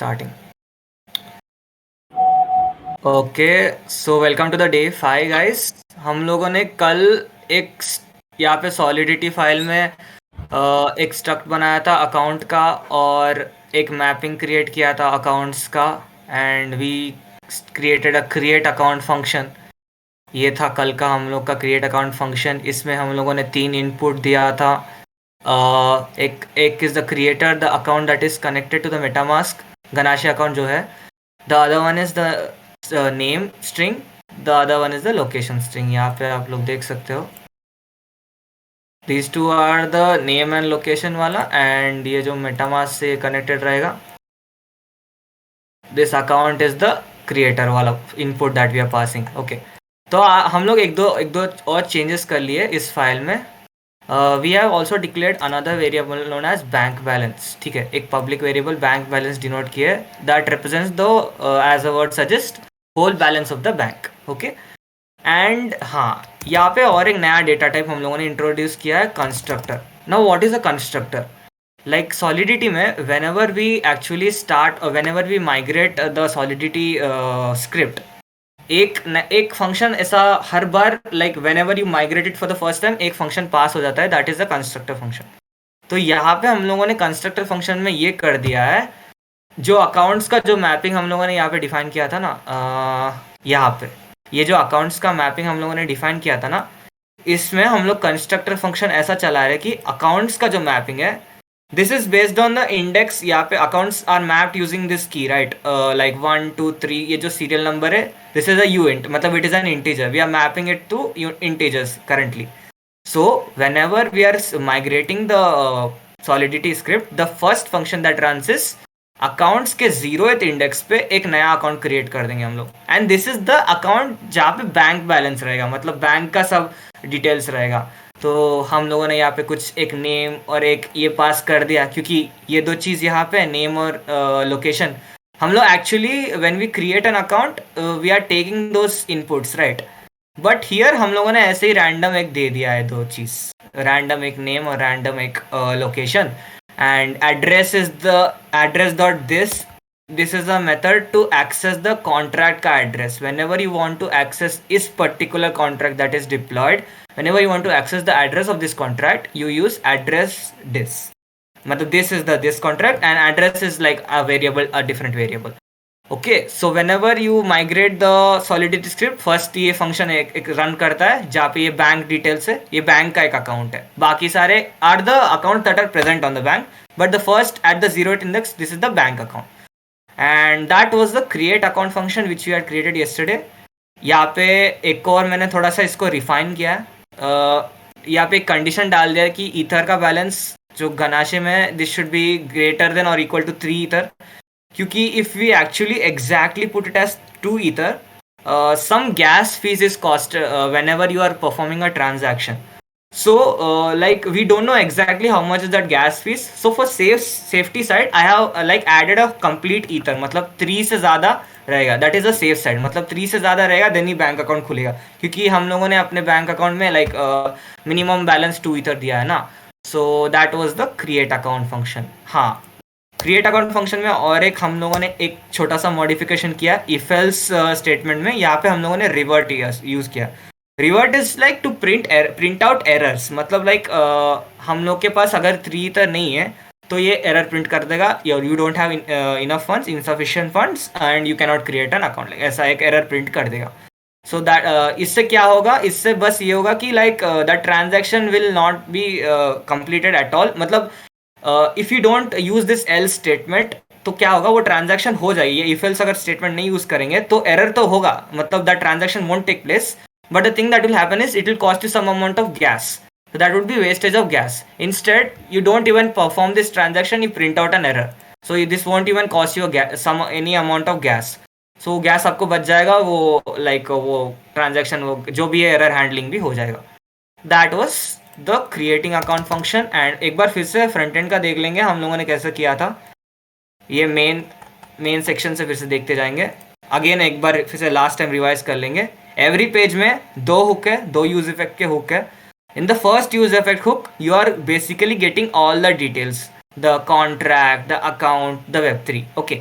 starting. Okay so welcome to the day 5 guys. हम लोगों ने कल एक यहाँ पे सॉलिडिटी फाइल में एक स्ट्रक्ट बनाया था अकाउंट का और एक मैपिंग क्रिएट किया था अकाउंट्स का and we created a create account function. ये था कल का हम लोग का क्रिएट अकाउंट फंक्शन। इसमें हम लोगों ने 3 इनपुट दिया था। एक is the creator the account that is connected to the MetaMask Ganache account जो है। The other one is the name string, the other one is the location string. यहाँ पे आप लोग देख सकते हो these two are the name and location वाला एंड ये जो मेटामास्क से कनेक्टेड रहेगा this account is the creator वाला input that we are passing. Okay तो हम लोग एक दो और चेंजेस कर लिए इस फाइल में। We have also declared another variable known as bank balance. ठीक है, एक public variable bank balance denote किया है that represents the as a word suggest whole balance of the bank. Okay and हाँ, यहाँ पे और एक नया डेटा टाइप हम लोगों ने इंट्रोड्यूस किया है constructor. Now what is a constructor? Like Solidity में whenever we actually start whenever we migrate the Solidity script, एक फंक्शन ऐसा हर बार like whenever you migrated for the first time एक फंक्शन पास हो जाता है that is a constructor function. तो यहाँ पे हम लोगों ने कंस्ट्रक्टर फंक्शन में ये कर दिया है जो अकाउंट्स का जो मैपिंग हम लोगों ने यहाँ पे डिफाइन किया था ना, यहाँ पे ये जो अकाउंट्स का मैपिंग हम लोगों ने डिफाइन किया था ना, इसमें हम लोग कंस्ट्रक्टर फंक्शन ऐसा चला रहे कि अकाउंट्स का जो मैपिंग है this is based on the index. यहाँ पे accounts are mapped using this key right, like 1 2 3 ये जो सीरियल नंबर है this is a u int, मतलब it is an integer. We are mapping it to integers currently. So whenever we are migrating the solidity script, the first function that runs is accounts के 0th index पे एक नया account create कर देंगे हम लोग and this is the account जहाँ पे बैंक बैलेंस रहेगा, मतलब बैंक का सब डिटेल्स रहेगा। तो हम लोगों ने यहाँ पे कुछ एक नेम और एक ये पास कर दिया क्योंकि ये दो चीज़ यहाँ पे नेम और लोकेशन हम लोग actually when we create an account we are taking those inputs right, but here हम लोगों ने ऐसे ही रैंडम एक दे दिया है दो चीज़, रैंडम एक नेम और रैंडम एक location. And address is the address dot this is a method to access the contract ka address. Whenever you want to access this particular contract that is deployed, whenever you want to access the address of this contract, you use address this. Matlab this is the this contract and address is like a variable, a different variable. Okay so whenever you migrate the Solidity script first ये function एक run करता है जहाँ पे ये bank details है, ये bank का एक अकाउंट है, बाकी सारे are the account that are present on the bank but the first at the 0th index this is the bank account and that was the create account function which we had created yesterday. यहाँ पे एक और मैंने थोड़ा सा इसको refine किया है, यहाँ पे एक कंडीशन डाल दिया कि ईथर का बैलेंस जो गनाशे में this should be greater than और इक्वल टू 3 ईथर, क्योंकि if we actually exactly put it as 2 ether some gas fees is cost whenever you are performing a transaction. So like we don't know exactly how much is that gas fees. So for safety side I have like added a complete ether, मतलब 3 से ज़्यादा रहेगा, that is a safe side, मतलब 3 से ज़्यादा रहेगा then ही bank account खुलेगा, क्योंकि हम लोगों ने अपने बैंक अकाउंट में like मिनिमम बैलेंस 2 ईथर दिया है ना। So that was the create account function. हाँ, क्रिएट अकाउंट फंक्शन में और एक हम लोगों ने एक छोटा सा मॉडिफिकेशन किया इफ एल्स स्टेटमेंट में। यहाँ पे हम लोगों ने रिवर्ट यूज किया। Revert is like to print out errors, मतलब लाइक हम लोग के पास अगर 3 ईथर नहीं है तो ये एरर प्रिंट कर देगा you don't have enough funds, insufficient funds and you can not create an account, like ऐसा एक एरर प्रिंट कर देगा। सो दैट इससे क्या होगा, इससे बस ये होगा कि like that transaction will not be completed at all, मतलब if you don't use this else statement तो क्या होगा, वो ट्रांजैक्शन हो जाएगी। इफ एल्स अगर स्टेटमेंट नहीं यूज करेंगे तो एरर तो होगा, मतलब that transaction won't take place, but the thing that will happen is it will cost you some amount of gas, so that would be wastage of gas. Instead you don't even perform this transaction, you print out an error, so this won't even cost you any amount of gas. So gas आपको बच जाएगा, वो like वो transaction वो जो भी है error handling भी हो जाएगा। That was the creating account function. And एक बार फिर से फ्रंट एंड का देख लेंगे हम लोगों ने कैसे किया था, ये मेन सेक्शन से फिर से देखते जाएंगे। अगेन एक बार फिर से लास्ट टाइम रिवाइज कर लेंगे। एवरी पेज में 2 हुक है, 2 यूज इफेक्ट के हुक है। In the first use effect hook, you are basically getting all the details, the contract, the account, the web3. Okay.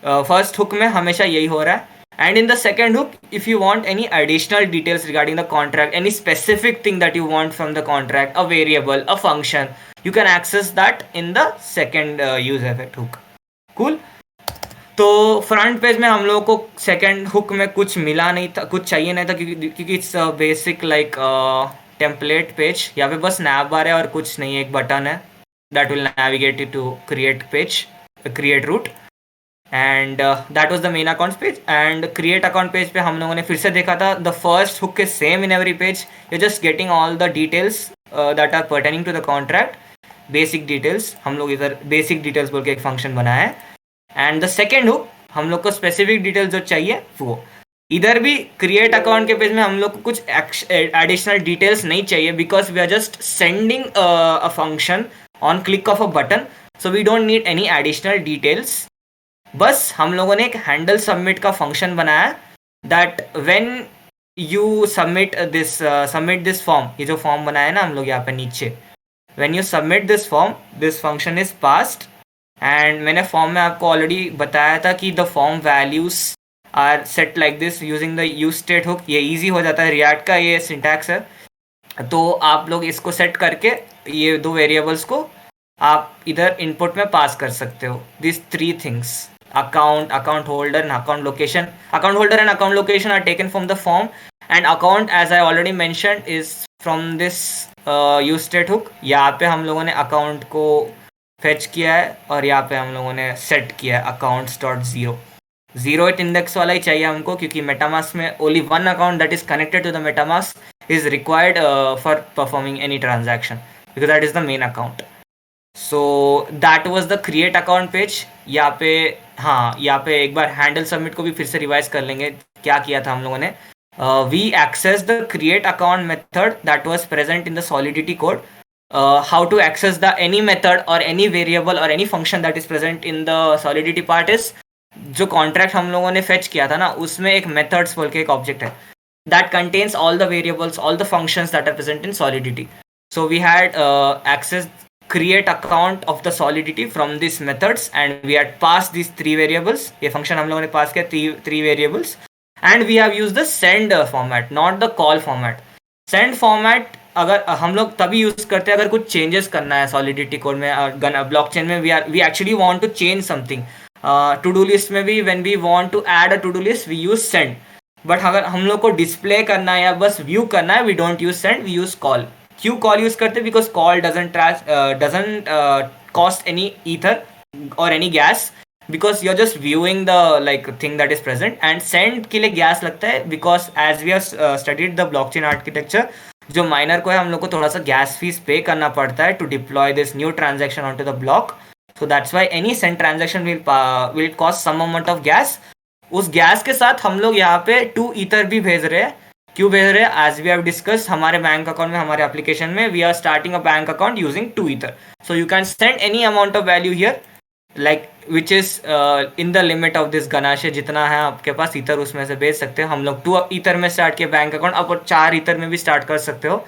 First hook में हमेशा यही हो रहा है. And in the second hook, if you want any additional details regarding the contract, any specific thing that you want from the contract, a variable, a function, you can access that in the second use effect hook. Cool. तो front page में हम लोगों को second hook में कुछ मिला नहीं था, कुछ चाहिए नहीं था, क्योंकि it's basic like template page. यहाँ पे बस नैव बार है और कुछ नहीं है, एक बटन है that will navigate you to create page, create route. And that was the main account page. And create account page पे हम लोगों ने फिर से देखा था the first hook is same in every page. You just getting all the details that are pertaining to the contract, basic details. हम लोग इधर बेसिक डिटेल्स बोल के एक फंक्शन बनाया है. एंड द सेकेंड हुक हम लोग को स्पेसिफिक डिटेल्स जो चाहिए वो. इधर भी क्रिएट अकाउंट के पेज में हम लोग को कुछ एडिशनल डिटेल्स नहीं चाहिए, because we are just sending a function on click of a button, so we don't need any additional details. बस हम लोगों ने एक हैंडल सबमिट का फंक्शन बनाया that when you submit this form, ये जो फॉर्म बनाया है ना हम लोग यहाँ पे नीचे, when you submit this form, this function is passed. And मैंने फॉर्म में आपको ऑलरेडी बताया था कि the form values are set like this using the use state hook. ये इजी हो जाता है, रिएक्ट का ये सिंटैक्स है. तो आप लोग इसको सेट करके ये दो वेरिएबल्स को आप इधर इनपुट में पास कर सकते हो. This three things, account, account holder and account location. Account holder and account location are taken from the form, and account, as I already mentioned, is from this use state hook. यहाँ पे हम लोगों ने account को fetch किया है और यहाँ पे हम लोगों ने set किया है accounts.0. 0th index वाला ही चाहिए हमको, क्योंकि MetaMask में only one account that is connected to the MetaMask is required for performing any transaction, because that is the main account. So that was the create account page. यहाँ पे हाँ, यहाँ पे एक बार हैंडल सबमिट को भी फिर से रिवाइज कर लेंगे. क्या किया था हम लोगों ने, we access the create account method that was present in the solidity code. How to access the any method और एनी वेरिएबल और any function that is present in the solidity part is, जो contract हम लोगों ने fetch किया था ना, उसमें एक मेथड्स बोल के एक ऑब्जेक्ट है that contains all the variables, all the functions that are present in solidity. So we had access create account of the solidity from these methods, and we had passed these three variables. ये function हम लोगों ने pass किया three variables, and we have used the send format, not the call format. send format अगर हम लोग तभी use करते हैं अगर कुछ चेंजेस करना है सॉलिडिटी कोड में, ब्लॉकचेन में. We actually want to change something. To do list में भी when we want to add a to do list we use send. But अगर हम लोग को डिस्प्ले करना है या बस व्यू करना है, we don't use send, we use call. क्यों कॉल यूज करते हैं? Because call doesn't cost any ether और any gas, because you are just viewing the like thing that is present. And send के लिए gas लगता है, because as we have studied the blockchain architecture, जो miner को है हम लोग को थोड़ा सा गैस फीस पे करना पड़ता है to deploy this new transaction on to the block. So that's why any send transaction will cost some amount of gas. उस गैस के साथ हम लोग यहाँ पे 2 ईथर भी भेज रहे हैं. क्यों भेज रहे हैं? एज वी हैव डिस्कस, हमारे बैंक अकाउंट में, हमारे एप्लीकेशन में we are starting a bank account using 2 ether. So you can send any amount of value here, like which is in the limit of this Ganache. जितना है आपके पास ether उसमें से भेज सकते हो. हम लोग 2 ईथर में स्टार्ट किया बैंक अकाउंट, अब 4 ईथर में भी स्टार्ट कर सकते हो.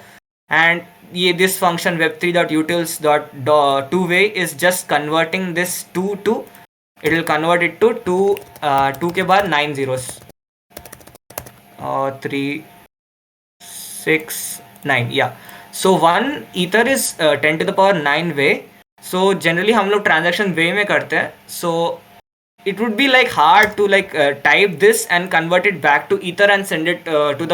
एंड ये this function web3.utils.2way is just converting this 2 to, it will convert it to 2 के बाद 9 zeros और 3 6 9. या सो 1 ether is 10 to the power 9 way. So generally हम लोग ट्रांजेक्शन वे में करते हैं. सो it would be like hard to like type this and convert it back to ether and send it to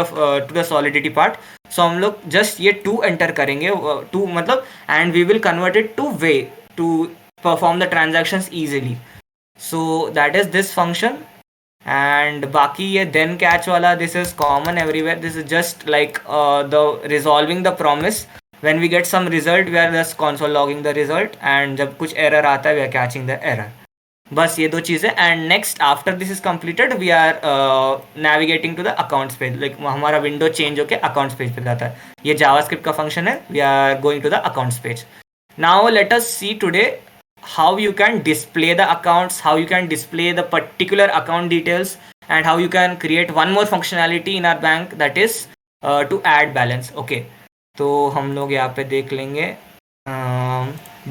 the solidity part. So हम लोग just ये 2 enter करेंगे, 2 मतलब, and we will convert it to way to perform the transactions easily. So that is this function. And बाकी ये then catch वाला, this is common everywhere. This is just like the resolving the promise. When we get some result, we are just console logging the result, and जब कुछ error आता है, we are catching the error. बस ये 2 चीज़ें. And next after this is completed, we are navigating to the accounts page. Like हमारा window change होकर accounts page पे जाता है. ये जावास्क्रिप्ट का फंक्शन है. We are going to the accounts page. Now let us see today how you can display the accounts, how you can display the particular account details, and how you can create one more functionality in our bank, that is to add balance. Okay, तो हम लोग यहाँ पे देख लेंगे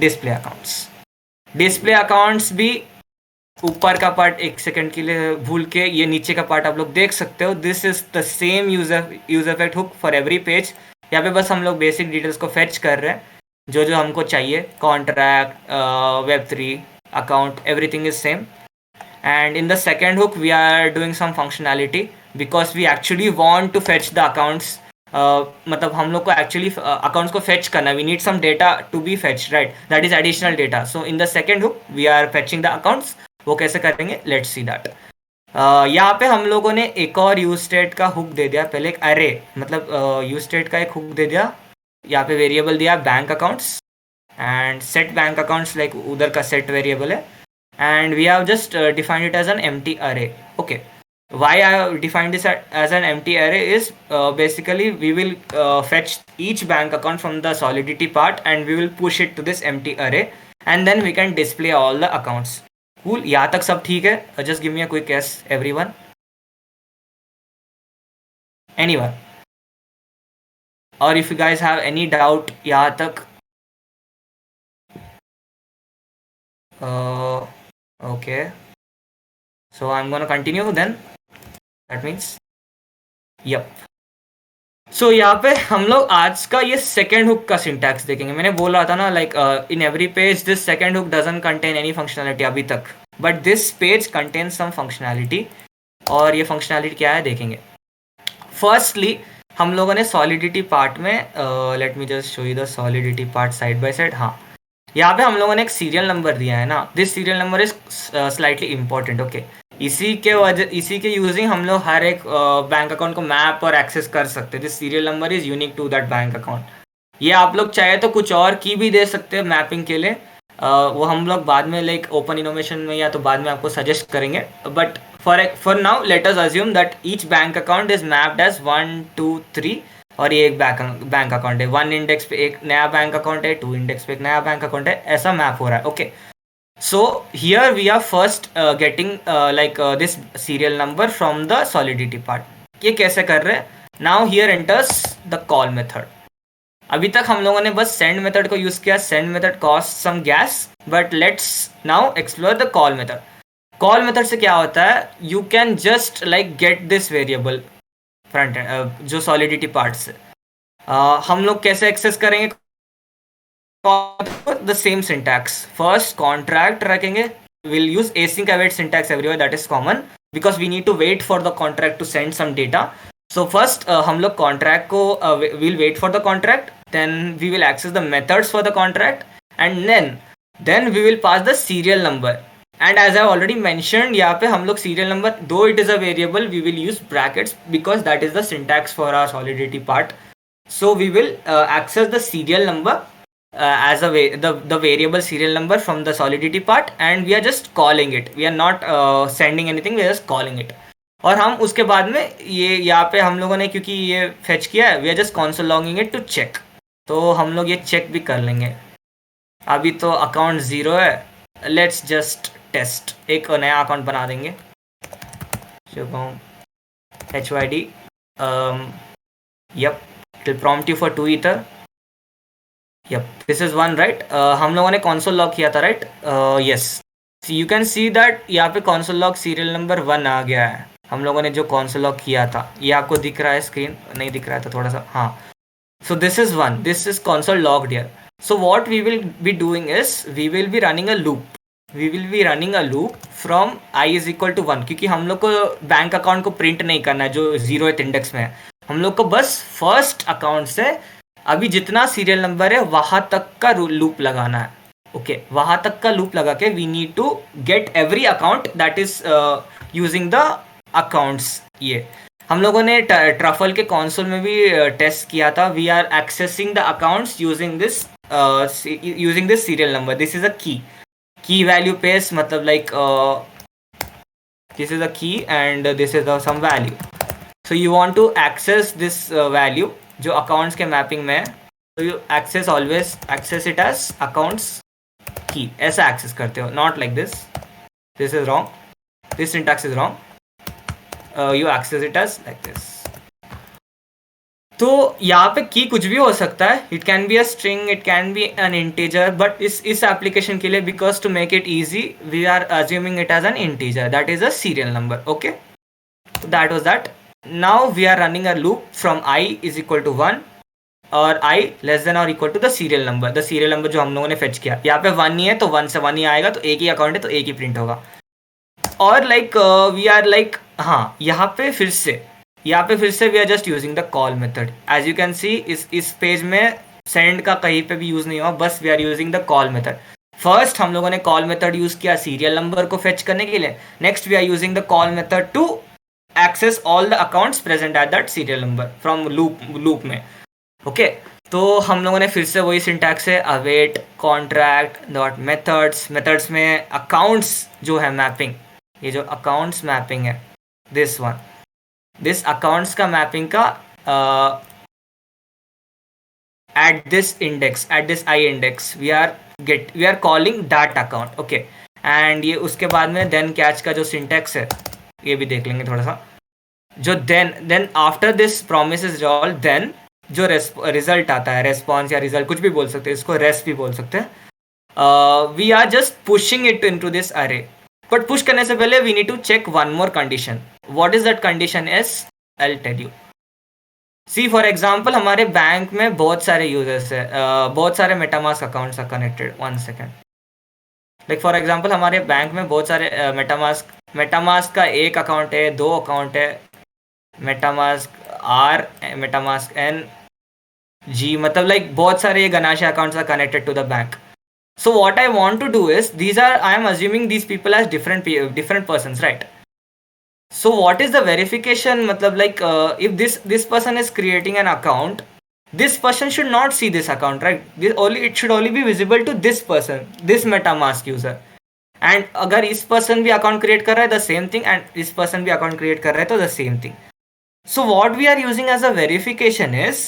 display accounts. Display accounts भी ऊपर का पार्ट एक सेकंड के लिए भूल के ये नीचे का पार्ट आप लोग देख सकते हो. This is the same use effect hook for every page. यहाँ पे बस हम लोग बेसिक डिटेल्स को फेच कर रहे हैं जो जो हमको चाहिए. Contract, Web3 account, everything is same. And in the second hook we are doing some functionality because we actually want to fetch the accounts. मतलब हम लोग को एक्चुअली अकाउंट्स को फेच करना. We need some data to be fetch, right? That is additional data. So in the second hook we are fetching the accounts. वो कैसे करेंगे, let's see that. यहाँ पे हम लोगों ने एक और यूज स्टेट का हुक दे दिया. पहले एक अरे, मतलब यूज स्टेट का एक हुक दे दिया. यहाँ पे वेरिएबल दिया bank accounts and set bank accounts, like उधर का सेट वेरिएबल है. And we have just defined it as an empty array. Okay, why I have defined this as an empty array is basically we will fetch each bank account from the Solidity part and we will push it to this empty array and then we can display all the accounts. Cool, यहाँ तक सब ठीक है? Just give me a quick guess everyone. Anyone? Or if you guys have any doubt यहाँ तक? Okay, so I'm gonna continue then. That means yep. So यहाँ पे हम लोग आज का ये सेकेंड हुक का सिंटैक्स देखेंगे. मैंने बोला था ना, like in every page this second hook doesn't contain any functionality अभी तक, but this page contain some functionality. और ये फंक्शनैलिटी क्या है देखेंगे. फर्स्टली हम लोगों ने सॉलिडिटी पार्ट में, late me just show you the solidity part side by side. हाँ, यहाँ पे हम लोगों ने एक सीरियल नंबर दिया है ना. This serial number is slightly important. Okay, इसी के यूजिंग हम लोग हर एक बैंक अकाउंट को मैप और एक्सेस कर सकते हैं. This serial number is unique to that bank account. ये आप लोग चाहे तो कुछ और की भी दे सकते हैं मैपिंग के लिए. वो हम लोग बाद में लाइक ओपन इनोवेशन में या तो बाद में आपको सजेस्ट करेंगे. But for now let us assume that each bank account is mapped as 1 2 3 और ये एक बैंक अकाउंट है. 1 इंडेक्स पे एक नया बैंक अकाउंट है, 2 इंडेक्स पे एक नया बैंक अकाउंट है. ऐसा मैप हो रहा है. Okay, so here we are first getting this serial number from the solidity part. ये कैसे कर रहे हैं? now here enters the call method. अभी तक हम लोगों ने बस send method को यूज किया. send method costs some gas, but let's now explore the call method. call method से क्या होता है, you can just like get this variable front end, जो solidity part से हम लोग कैसे एक्सेस करेंगे. the same syntax. First contract रखेंगे. We'll use async await syntax everywhere, that is common because we need to wait for the contract to send some data. So first हम लोग contract को we'll wait for the contract, then we will access the methods for the contract and then we will pass the serial number. And as I already mentioned, यहाँ पे हम लोग serial number, though it is a variable, we will use brackets because that is the syntax for our solidity part. So we will access the serial number as the variable serial number from the solidity part and we are just calling it. We are not sending anything, we are just calling it. और हम उसके बाद में ये यहाँ पे हम लोगों ने क्योंकि ये फेच किया है, we are just console logging it to check. तो हम लोग ये चेक भी कर लेंगे. अभी तो अकाउंट 0 है. Let's just test. एक नया अकाउंट बना देंगे. Shubham HYD. Yup, it will prompt you for 2 ether. Yep, this is one, right? हम लोगों ने console log किया था, right? Yes. So you can see that यहाँ पे console log serial number 1 आ गया है. हम लोगों ने जो console log किया था, ये आपको दिख रहा है स्क्रीन? नहीं दिख रहा था थोड़ा सा. हाँ. So this is one. This is console logged here. So what we will be doing is we will be running a loop. We will be running a loop from I is equal to 1 क्योंकि हम लोग को bank account को print नहीं करना है जो 0th index में है. हम लोग को बस फर्स्ट अकाउंट से अभी जितना सीरियल नंबर है वहां तक का लूप लगाना है. ओके, वहां तक का लूप लगा के we need to get every account that is using the accounts. ये हम लोगों ने ट्रफल के कंसोल में भी टेस्ट किया था. We are accessing the accounts using this serial number. This is a key value pairs, मतलब like this is a key and this is some value. So you want to access this value जो accounts के mapping में है. तो you access it as accounts key. ऐसा access करते हो, not like this. This is wrong. This syntax is wrong. You access it as like this. तो यहाँ पे की कुछ भी हो सकता है, it can be a string, it can be an integer, but इस एप्लीकेशन के लिए because to make it easy we are assuming it as an integer, that is a serial number. Okay, that was that. Now we are running a loop from i is equal to 1 और i less than और equal to the serial number, the serial number जो हम लोगों ने fetch किया. यहाँ पे 1 ही है तो 1 से 1 ही आएगा, तो एक ही अकाउंट है तो एक ही प्रिंट होगा. और लाइक वी आर लाइक, हाँ यहाँ पे फिर से we are just using the call method. As you can see इस पेज में सेंड का कहीं पे भी यूज नहीं हुआ, बस we are using the call method. First हम लोगों ने कॉल मेथड यूज किया सीरियल नंबर को फेच करने के लिए. Next we are using the call method to access all the accounts present at that serial number from loop में. Okay, तो हम लोगों ने फिर से वही सिंटैक्स है, अवेट कॉन्ट्रैक्ट डॉट मेथड्स में अकाउंट्स जो है मैपिंग, ये जो अकाउंट्स मैपिंग है दिस अकाउंट्स का मैपिंग का at this I index we are calling that account. Okay, and ये उसके बाद में देन कैच का जो सिंटैक्स है ये भी देख लेंगे थोड़ा सा. जो then after this promise is all, then जो रिजल्ट आता है, रेस्पॉन्स या रिजल्ट कुछ भी बोल सकते हैं, इसको रेस भी बोल सकते हैं. We are just pushing it into this array. But push करने से पहले we need to check one more condition. What is that condition is, I will tell you. See for example हमारे बैंक में बहुत सारे यूजर्स है, बहुत सारे MetaMask accounts are connected. 1 second. Like for example हमारे बैंक में बहुत सारे मेटामास्क का एक अकाउंट है, 2 अकाउंट है, मेटामास्क आर, मेटामास्क एन, जी, मतलब लाइक बहुत सारे ये Ganache accounts are connected to the bank. So what I want to do is, I am assuming these people as different persons, right? So what is the verification, matlab like if this person is creating an account, this person should not see this account, right? It should only be visible to this person, this MetaMask user. And अगर इस person भी account create कर रहा है the same thing, and इस person भी account create कर रहा है तो the same thing. So what we are using as a verification is,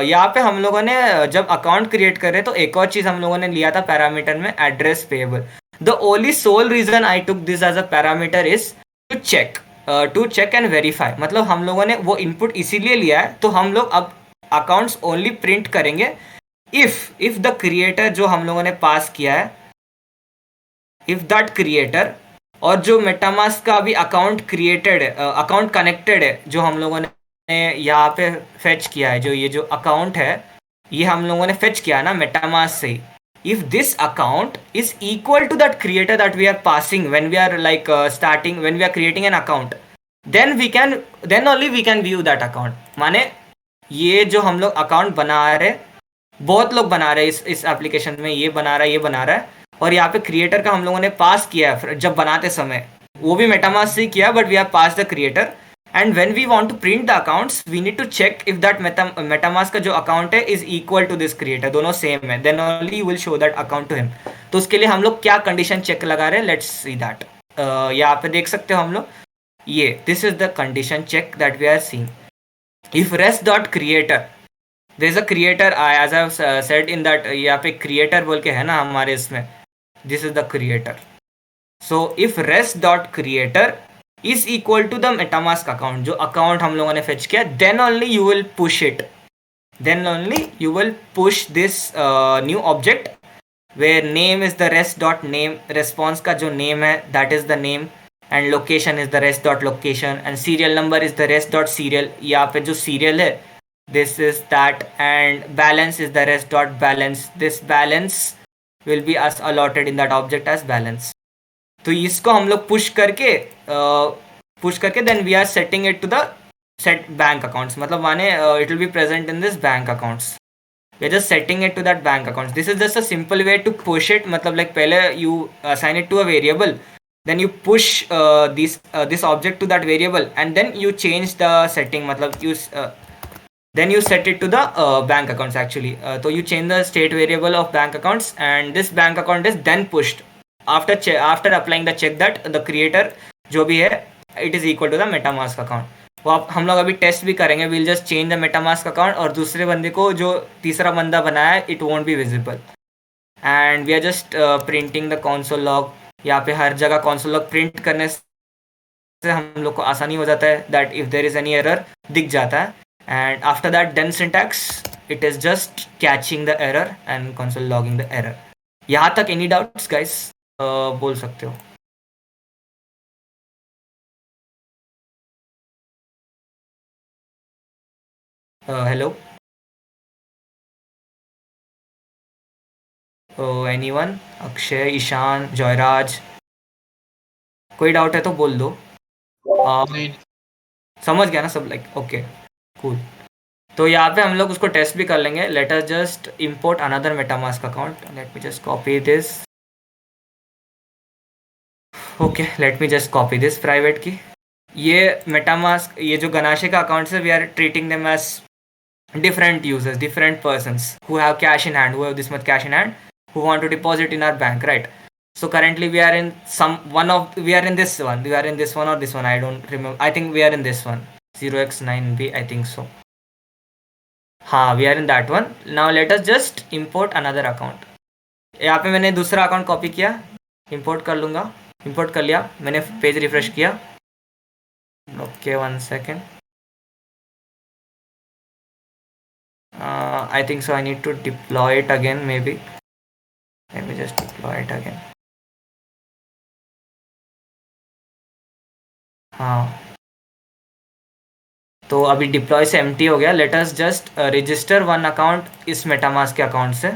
यहाँ पे हम लोगों ने जब अकाउंट क्रिएट करे तो एक और चीज हम लोगों ने लिया था पैरामीटर में, address payable. The only sole reason I took this as a parameter is to check and verify. मतलब हम लोगों ने वो इनपुट इसीलिए लिया है, तो हम लोग अब अकाउंट्स ओनली प्रिंट करेंगे इफ द क्रिएटर जो हम लोगों ने पास किया है, इफ दैट क्रिएटर और जो मेटामास्क का अभी अकाउंट क्रिएटेड है, अकाउंट कनेक्टेड है, जो हम लोगों ने यहाँ पे फेच किया है, जो ये जो अकाउंट है ये हम लोगों ने फेच किया ना मेटामास्क से. If this account is equal to that creator that we are passing when we are like starting, when we are creating an account, then only we can view that account. माने ये जो हम लोग account बना रहे, बहुत लोग बना रहे हैं इस एप्लीकेशन में, ये बना रहा है, और यहाँ पे क्रिएटर का हम लोगों ने पास किया है जब बनाते समय, वो भी मेटामास्क से किया, but we have pass the creator. And when we want to print the accounts we need to check if that MetaMask का जो अकाउंट है is equal to this creator, दोनों सेम है, then only you will show that account to him. तो उसके लिए हम लोग क्या कंडीशन चेक लगा रहे हैं, लेट्स सी दैट. यहाँ पे देख सकते हो हम लोग, ये this is the condition check that we are seeing. If rest dot creator, there is a creator, as I have said in that, यहाँ पे क्रिएटर बोल के है ना हमारे इसमें, this is the creator. So if rest dot creator is equal to the metamask account, जो account हम लोगों ने fetch किया, then only you will push it, then only you will push this new object where name is the rest dot name, response का जो name है that is the name, and location is the rest dot location, and serial number is the rest dot serial, यहाँ पे जो serial है this is that, and balance is the rest dot balance, this balance will be as allotted in that object as balance. तो इसको हम लोग push करके then we are setting it to the set bank accounts, मतलब माने it will be present in this bank accounts. We are just setting it to that bank accounts. This is just a simple way to push it, मतलब like पहले you assign it to a variable, then you push this object to that variable, and then you change the setting, मतलब you then you set it to the bank accounts actually. So you change the state variable of bank accounts, and this bank account is then pushed after applying the check that the creator जो भी है it is equal to the metamask account. वो हम लोग अभी test भी करेंगे. we'll just change the metamask account, और दूसरे बंदे को जो तीसरा बंदा बनाया है it won't be visible, and we are just printing the console log. यहाँ पे हर जगह console log print करने से हम लोग को आसानी हो जाता है that if there is any error दिख जाता है. and after that then syntax, it is just catching the error and console logging the error. यहाँ तक any doubts guys? बोल सकते हो. Hello. एनीवन? अक्षय, ईशान, जयराज, कोई डाउट है तो बोल दो. नहीं, समझ गया ना सब? Like okay cool. तो यहाँ पे हम लोग उसको टेस्ट भी कर लेंगे. Let us just import another MetaMask account. Let me just copy this. Okay, let me just copy this private key. ये मेटामास्क, ये जो गनाशे का अकाउंट है, we are treating them as different users, different persons who have cash in hand, who have this much cash in hand, who want to deposit in our bank, right? So currently we are in we are in this one, we are in this one or this one, I don't remember. I think we are in this one, 0x9b, I think so. We are in that one. Now let us just import another account. यहाँ पे मैंने दूसरा account copy किया, import कर लूँगा. Import कर लिया मैंने, पेज रिफ्रेश किया. Okay, 1 second. I think so I need to deploy it again maybe. Let me just deploy it again. तो अभी डिप्लॉय से एम्प्टी हो गया. Late us just register one account इस मेटामास्क के अकाउंट से.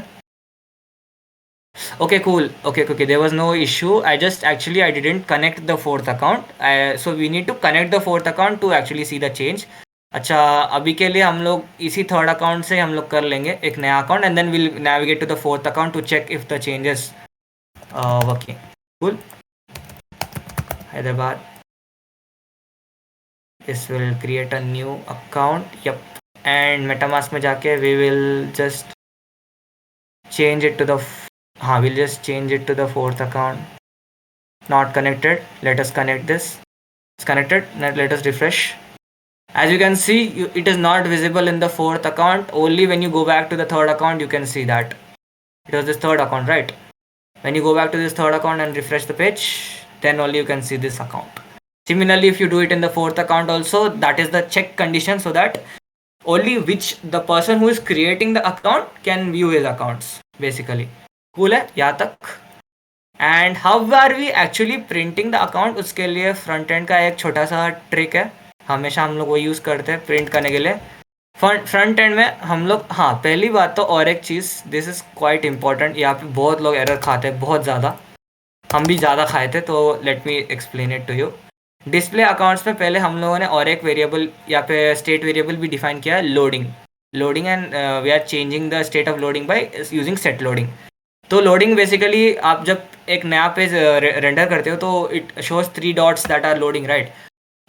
Okay, cool. Okay, there was no issue. I didn't connect the fourth account. So we need to connect the fourth account to actually see the change. अच्छा, अभी के लिए हम लोग इसी थर्ड अकाउंट से हम लोग कर लेंगे एक नया account, and then will navigate to the fourth account to check if the changes working. Cool. Hyderabad. This will create a new account. Yup. And MetaMask में जाके we will just change it to the we'll just change it to the fourth account. Not connected. Let us connect this. It's connected. Now let us refresh. As you can see, it is not visible in the fourth account. Only when you go back to the third account you can see that it was this third account, right? When you go back to this third account and refresh the page, then only you can see this account. Similarly, if you do it in the fourth account also, that is the check condition, so that only the person who is creating the account can view his accounts basically. Cool है यहाँ तक. And how are we actually printing the account? उसके लिए front end का एक छोटा सा trick है, हमेशा हम लोग वो यूज़ करते हैं प्रिंट करने के लिए. फ्रंट एंड में हम लोग, पहली बात तो और एक चीज़, दिस इज़ क्वाइट इम्पॉर्टेंट. यहाँ पे बहुत लोग एरर खाते हैं, बहुत ज़्यादा. हम भी ज़्यादा खाए थे, तो let me explain it to you. Display accounts में पहले हम लोगों ने और एक वेरिएबल, यहाँ पे स्टेट वेरिएबल भी डिफाइन किया है, loading and we are changing the state of loading by using set loading. तो लोडिंग बेसिकली, आप जब एक नया पेज रेंडर करते हो तो it shows 3 dots that are loading, right?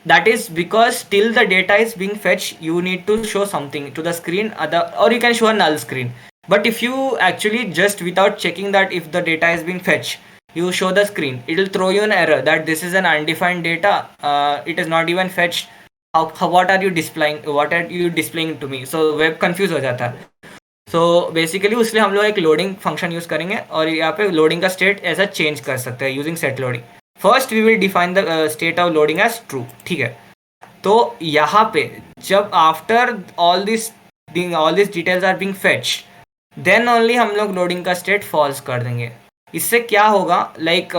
That is because till the data is being fetch you need to show something to the screen, और you can show a null screen. But if you actually just without checking that if the data is being fetched, you show the screen, it will throw you an error that this is an undefined data, it is not even fetched. What are you displaying to me? So web confused हो जाता है. So basically उसलिए हम लोग एक loading function use करेंगे, और यहाँ पे लोडिंग का स्टेट ऐसा चेंज कर सकते हैं using set loading. First we will define the state of loading as true, ठीक है? तो यहाँ पे जब after all this details are being fetch, then only हम लोग लोडिंग का स्टेट फॉल्स कर देंगे. इससे क्या होगा, like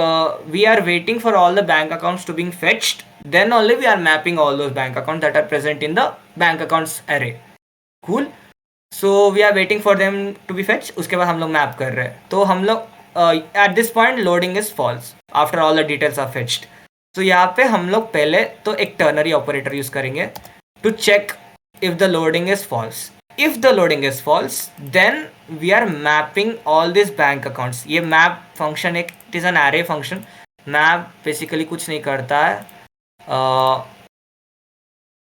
we are waiting for all the bank accounts to being fetched, then only we are mapping all those bank account that are present in the bank accounts array. Cool. So we are waiting for them to be fetch. उसके बाद हम लोग map कर रहे हैं. तो हम लोग at this point loading is false after all the details are fetched. तो यहाँ पे हम लोग पहले तो एक टर्नरी ऑपरेटर यूज करेंगे to check if the loading is false. If the loading is false, then we are mapping all this bank accounts. ये मैप फंक्शन एक, it is an array function. Map basically कुछ नहीं करता है.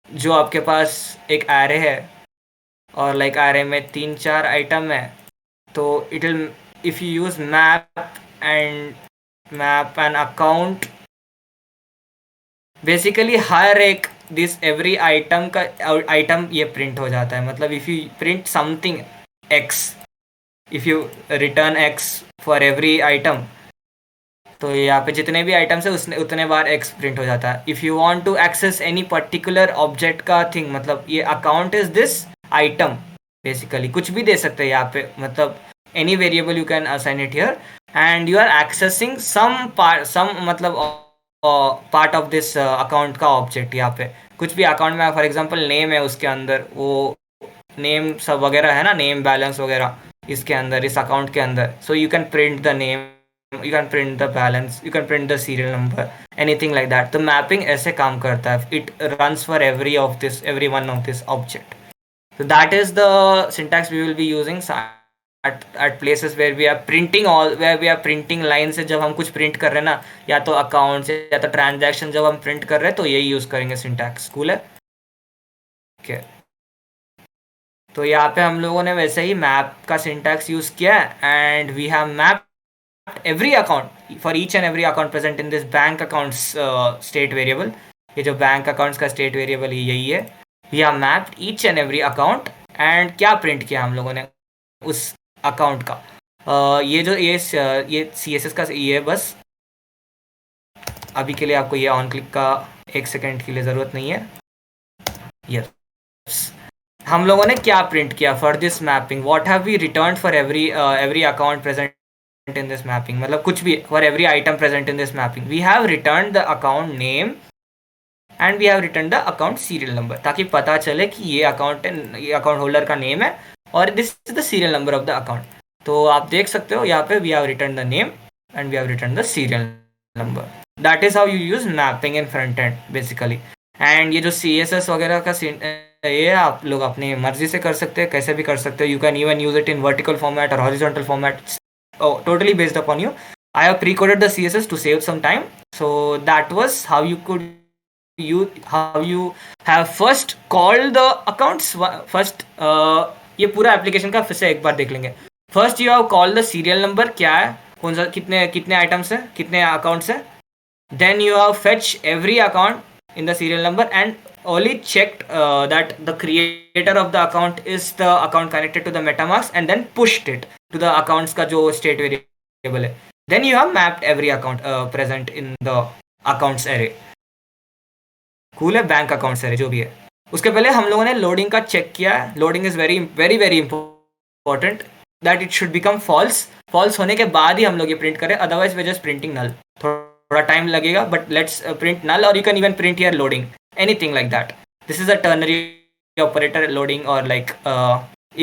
जो आपके पास एक एरे है और लाइक एरे में 3-4 आइटम है, तो it will, if you use map an account, basically हर एक दिस एवरी आइटम का आइटम ये प्रिंट हो जाता है. मतलब if you print something x, if you return x for every item, तो यहाँ पे जितने भी आइटम्स है उतने बार एक्स प्रिंट हो जाता है. If you want to access any particular object का थिंग, मतलब ये account is this item, basically कुछ भी दे सकते हैं यहाँ पे, मतलब any variable you can assign it here and you are accessing some मतलब पार्ट ऑफ दिस अकाउंट का ऑब्जेक्ट. यहाँ पे कुछ भी अकाउंट में फॉर एग्जांपल नेम है, उसके अंदर वो नेम सब वगैरह है ना, नेम बैलेंस वगैरह इसके अंदर, इस अकाउंट के अंदर. सो you can print the name, you can print the balance, you can print the serial number, anything like that. तो mapping ऐसे काम करता है. It runs for every one of this object. So that is the syntax we will be using at places where we are printing lines है. जब हम कुछ print कर रहे हैं ना, या तो अकाउंट से या तो ट्रांजैक्शन जब हम प्रिंट कर रहे हैं, तो यही यूज करेंगे सिंटैक्स. कूल है. ओके, तो यहाँ पे हम लोगों ने वैसे ही मैप का सिंटैक्स यूज किया and we have map every account for each and every account present in this bank accounts state variable. ये जो बैंक अकाउंट्स का स्टेट वेरिएबल यही है. We are mapped each and every account and क्या print किया हम लोगों ने उस अकाउंट का. ये जो ये CSS का ये बस अभी के लिए आपको ये ऑन क्लिक का 1 सेकेंड के लिए ज़रूरत नहीं है. यस, हम लोगों ने क्या प्रिंट किया for this mapping. What have we return for every account present in this mapping, मतलब कुछ भी for every item present in this mapping. We have returned the account name and we have returned the account serial number, ताकि पता चले कि ये account holder का name है और this is the serial number of the account. तो आप देख सकते हो यहाँ पे we have returned the name and we have returned the serial number. That is how you use mapping in front end basically. and ये जो CSS वगैरह का ये आप लोग अपनी मर्जी से कर सकते हैं, कैसे भी कर सकते हो. You can even use it in vertical format or horizontal format. Totally based upon you. I have pre-coded the CSS to save some time. So that was how you have first called the accounts. First ये पूरा application का फिर से एक बार देख लेंगे. First you have called the serial number, क्या है, कौन सा, कितने आइटम्स है, कितने अकाउंट्स है. Then you have fetch every account in the serial number and only checked that the creator of the account is the account connected to the MetaMask and then pushed it to the accounts का जो state variable है. Then you have mapped every account present in the accounts array. cool है, bank accounts array जो भी है. उसके पहले हम लोगों ने लोडिंग का चेक किया. Loading is very very very important that it should become false. False होने के बाद ही हम लोग ये प्रिंट करें, otherwise we just printing null. थोड़ा टाइम लगेगा बट लेट्स प्रिंट नल और you can even print here loading, anything like that. This is a ternary operator loading, or like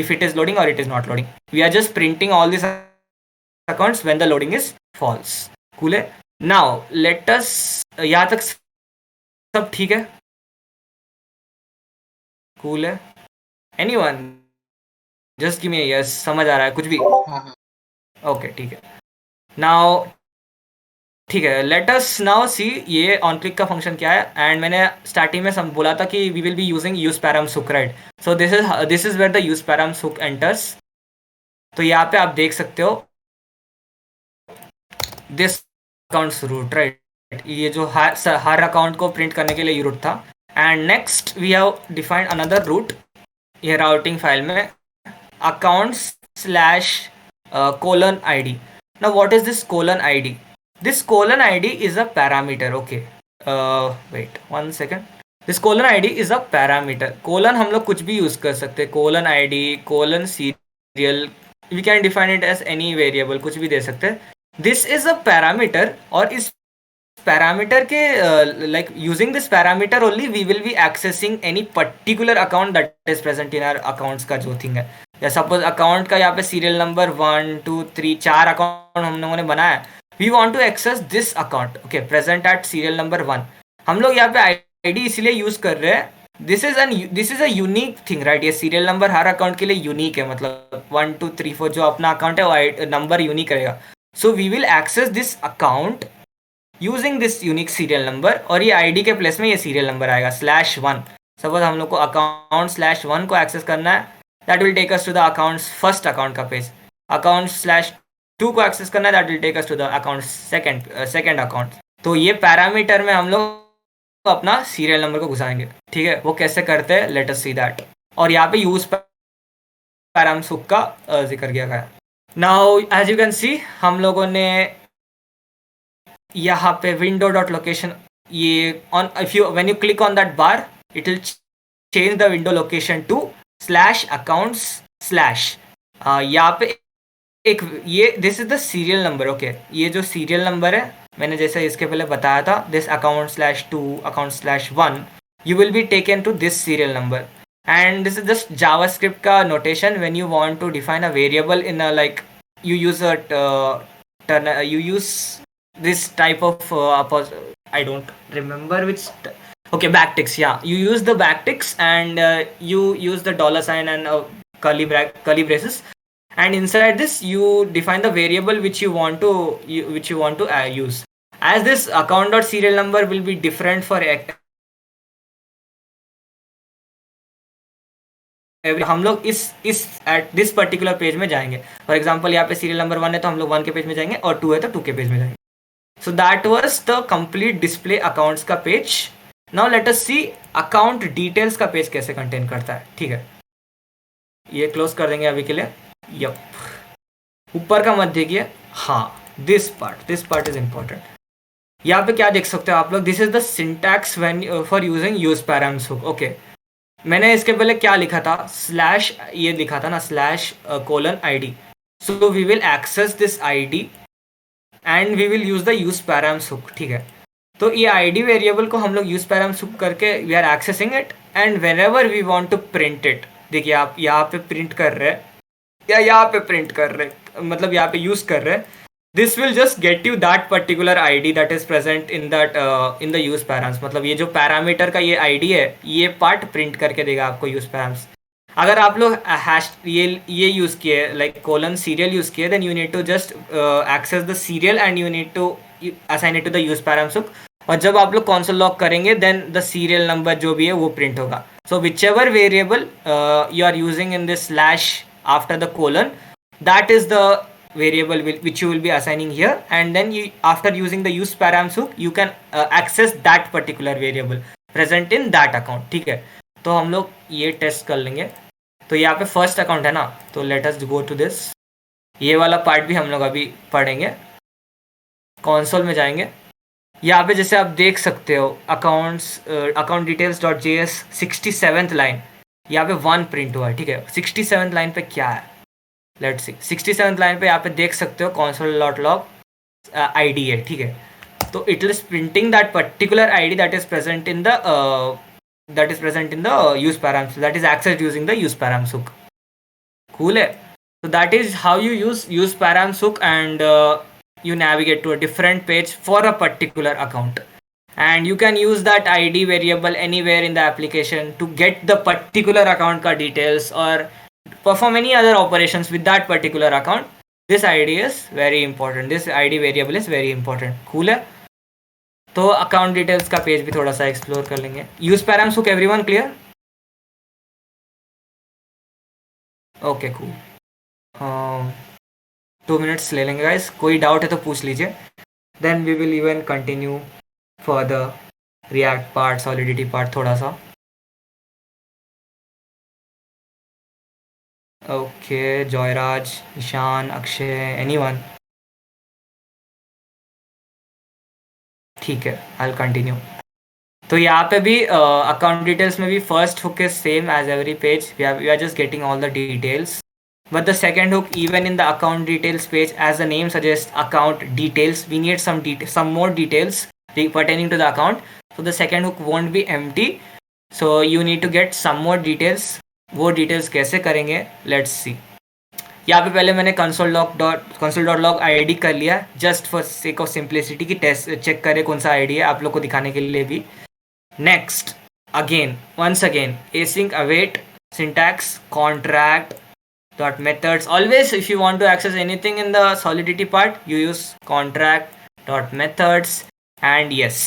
if it is loading or it is not loading. We are just printing all these accounts when the loading is false. cool है. Now let us यहाँ तक सब ठीक है. cool है. anyone just give me a yes. समझ आ रहा है कुछ भी? okay, ठीक है. now ठीक है, लेट अस नाउ सी ये ऑन क्लिक का फंक्शन क्या है. एंड मैंने स्टार्टिंग में बोला था कि we will be using use params hook, right. So this is where the use params hook enters. तो यहाँ पे आप देख सकते हो दिस अकाउंट्स रूट, राइट. ये जो हर अकाउंट को प्रिंट करने के लिए ये रूट था. And next we have defined another route ये राउटिंग फाइल में, accounts slash colon ID. Now what is this colon ID? This colon ID is a parameter. Okay, wait 1 second. This colon ID is a parameter. colon हम लोग कुछ भी use कर सकते हैं. colon ID, colon serial, we can define it as any variable, कुछ भी दे सकते हैं. This is a parameter और इस parameter के like using this parameter only we will be accessing any particular account that is present in our accounts का जो thing है. या सपोज अकाउंट का यहाँ पे सीरियल नंबर 1 2 3 4 अकाउंट हम लोगों ने बनाया. We want to access this account, okay, present at serial number 1. हम लोग यहाँ पे ID इसलिए यूज कर रहे हैं. This is a unique thing, right. ये serial number हर अकाउंट के लिए यूनिक है, मतलब 1 2 3 4 जो अपना अकाउंट है वो नंबर यूनिक रहेगा. So we will access this account using this unique serial number और ये ID के प्लेस में ये serial number आएगा /1. सपोज हम लोग को अकाउंट /1 को एक्सेस करना है, that will take us to the accounts first account का पेज. अकाउंट /2 को एक्सेस करना है, that will take us to the account second account. तो ये पैरामीटर में हम लोग अपना सीरियल नंबर को घुसाएंगे. ठीक है, वो कैसे करते हैं, लेट अस सी दैट. और यहाँ पे यूज पैराम्स हुक का जिक्र किया गया. Now as you can see हम लोगों ने यहाँ पे विंडो डॉट लोकेशन, ये on if you when you click on that bar it will change the window location to slash accounts slash, यहाँ पे एक ये this is the serial number. Okay, ये जो सीरियल नंबर है मैंने जैसे इसके पहले बताया था, this account slash 2 account slash 1 you will be taken to this serial number, and this is just JavaScript ka notation when you want to define a variable in a like you use a you use this type of I don't remember which okay, backticks, yeah, you use the backticks and you use the dollar sign and curly braces, and inside this you define the variable which you want to use, as this account dot serial number will be different for हम लोग इस at this particular page में जाएंगे। For example यहाँ पे serial number 1 है तो हम लोग 1 के पेज में जाएंगे, और 2 है तो 2 के पेज में जाएंगे। So that was the complete display accounts का page. Now let us see account details का पेज कैसे कंटेन करता है। ठीक है, ये क्लोज कर देंगे अभी के लिए। यप, ऊपर का मत देखिए, हाँ दिस पार्ट इज इंपॉर्टेंट। यहाँ पे क्या देख सकते हो आप लोग, this is the syntax when for using use params hook. Okay, मैंने इसके पहले क्या लिखा था, स्लैश ये लिखा था ना, slash colon ID, so we will access this ID and we will use the use params hook. ठीक है, तो ये ID वेरिएबल को हम लोग यूज पैराम्स हुक करके we are accessing it, and whenever we want to print it, देखिए आप यहाँ पे प्रिंट कर रहे हैं या यहाँ पे प्रिंट कर रहे हैं, मतलब यहाँ पे यूज कर रहे हैं, this will just get you that particular ID that is present in that in the use params. मतलब ये जो पैरामीटर का ये ID है, ये पार्ट प्रिंट करके देगा आपको यूज पैराम्स। अगर आप लोग हैश ये यूज किए लाइक कोलन सीरियल यूज किए, then you need to just access the serial and you need to assign it to the use params hook, और जब आप लोग कॉन्सोल लॉग करेंगे देन द सीरियल नंबर जो भी है वो प्रिंट होगा। So whichever variable you are using in this slash after the colon, that is the variable which you will be assigning here, and then you after using the use params hook you can access that particular variable present in that account। ठीक है, तो हम लोग ये test कर लेंगे। तो यहाँ पे फर्स्ट अकाउंट है ना, तो let us go to this, ये वाला पार्ट भी हम लोग अभी पढ़ेंगे। कॉन्सोल में जाएंगे, यहाँ पे जैसे आप देख सकते हो account details dot JS 67th line, यहाँ पे 1 प्रिंट हुआ है। ठीक है, 67th लाइन पे क्या है, लेट्स सी। 67th लाइन पे यहाँ पे देख सकते हो console डॉट लॉग ID है। ठीक है, तो it is printing that particular ID that is present in the use params, that is accessed using the use params hook. Cool है, so that is how you use params hook, and you navigate to a different page for a particular account, and you can use that ID variable anywhere in the application to get the particular account ka details or perform any other operations with that particular account. This ID is very important, this ID variable is very important। cool है, तो account details का page भी थोड़ा सा explore कर लेंगे। Use params hook everyone clear? Okay cool, 2 minutes ले लेंगे गाइस, कोई डाउट है तो पूछ लीजिए, then we will even continue further React part, Solidity part थोड़ा सा। Okay, Joyraj, Ishaan, Akshay, anyone? ठीक है, आई विल कंटिन्यू। तो यहाँ पे भी अकाउंट डिटेल्स में भी first hook is same as every page, we are just getting all the details, but the second hook, even in the account details page, as the name suggests account details, we need some more details pertaining to the account, so the second hook won't be empty, so you need to get some more details। वो details कैसे करेंगे, let's see। यहाँ पे पहले मैंने console dot log ID कर लिया, just for sake of simplicity की टेस्ट चेक करे कौन सा ID है, आप लोग को दिखाने के लिए भी। next once again async await syntax contract dot methods, always if you want to access anything in the solidity part you use contract dot methods, and yes,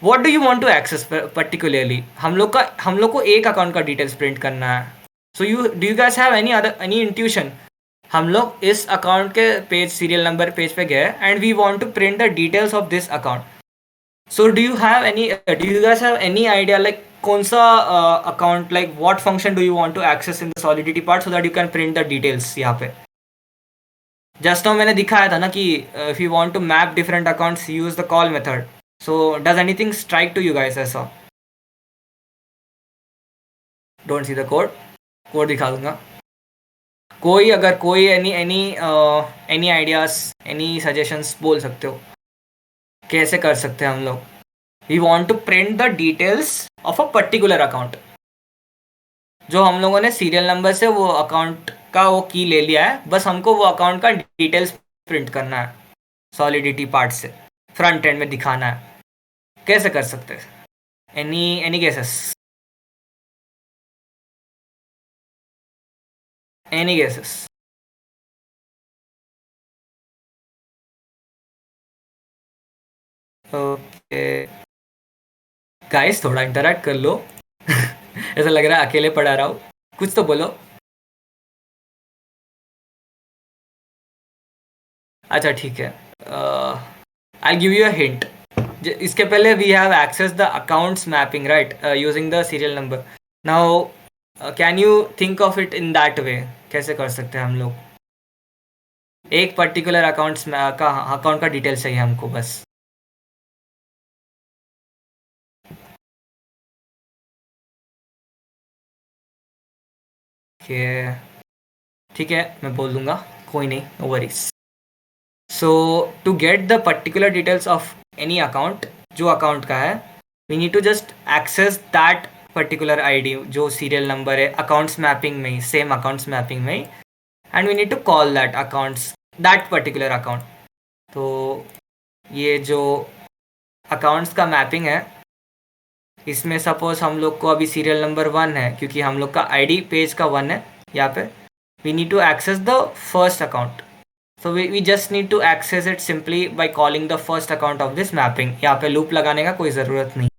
what do you want to access particularly, हम लोग को एक account का details print करना है। so do you guys have any intuition? हम लोग इस अकाउंट के पेज सीरियल नंबर पेज पे गए and we want to print the details of this account, so do you guys have any idea like कौन सा account, like what function do you want to access in the solidity part so that you can print the details यहाँ पे? Just now मैंने दिखाया था ना कि if you want to map different accounts use the call method. So does anything strike to you guys ऐसा? Don't see the code. Code दिखा दूंगा. कोई अगर कोई any any any ideas, any suggestions बोल सकते हो. कैसे कर सकते हैं हम लोग? We want to print the details of a particular account. जो हम लोगों ने सीरियल नंबर से वो अकाउंट का वो की ले लिया है, बस हमको वो अकाउंट का डिटेल्स प्रिंट करना है सॉलिडिटी पार्ट से, फ्रंट एंड में दिखाना है. कैसे कर सकते हैं? Any any guesses? Any guesses? Okay guys, थोड़ा इंटरेक्ट कर लो. ऐसा लग रहा है अकेले पढ़ा रहा हूँ. कुछ तो बोलो. अच्छा ठीक है. I give you a hint. इसके पहले we have access the accounts mapping right using the serial number. Now can you think of it in that way? कैसे कर सकते हैं हम लोग? एक पर्टिकुलर अकाउंट्स का अकाउंट का डिटेल चाहिए हमको बस. ठीक है, मैं बोल दूंगा. कोई नहीं, no worries. So to get the particular details of any account, जो अकाउंट का है, we need to just access that particular ID जो सीरियल नंबर है अकाउंट्स मैपिंग में ही, सेम अकाउंट्स मैपिंग में ही. And we need to call that accounts, that particular account. तो ये जो अकाउंट्स का मैपिंग है, इसमें सपोज हम लोग को अभी सीरियल नंबर 1 है क्योंकि हम लोग का आईडी पेज का 1 है यहाँ पे. We need to access the first account. So we just need to access it simply by calling the first account of this mapping. यहाँ पे लूप लगाने का कोई ज़रूरत नहीं.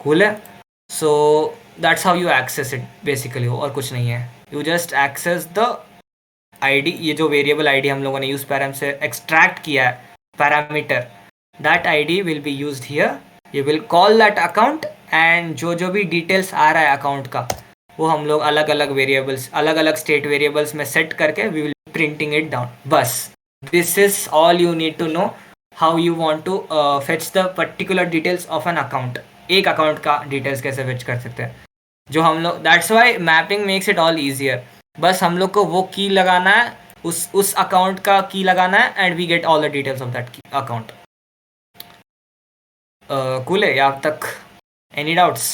कूल है. So that's how you access it basically, और कुछ नहीं है. You just access the ID. ये जो वेरिएबल आईडी हम लोगों ने यूज पैराम से एक्सट्रैक्ट किया है, parameter, that ID will be used here. You will call that account and जो जो भी डिटेल्स आ रहा है अकाउंट का, वो हम लोग अलग अलग वेरिएबल्स, अलग अलग स्टेट वेरिएबल्स में सेट करके we will printing it down. बस this is all you need to know how you want to fetch the particular details of an account. एक अकाउंट का डिटेल्स कैसे फेच कर सकते हैं जो हम लोग. That's why mapping makes it all easier. बस हम लोग को वो की लगाना है, उस अकाउंट का की लगाना है and we get all the details of that account. Cool है यहाँ तक? Any doubts?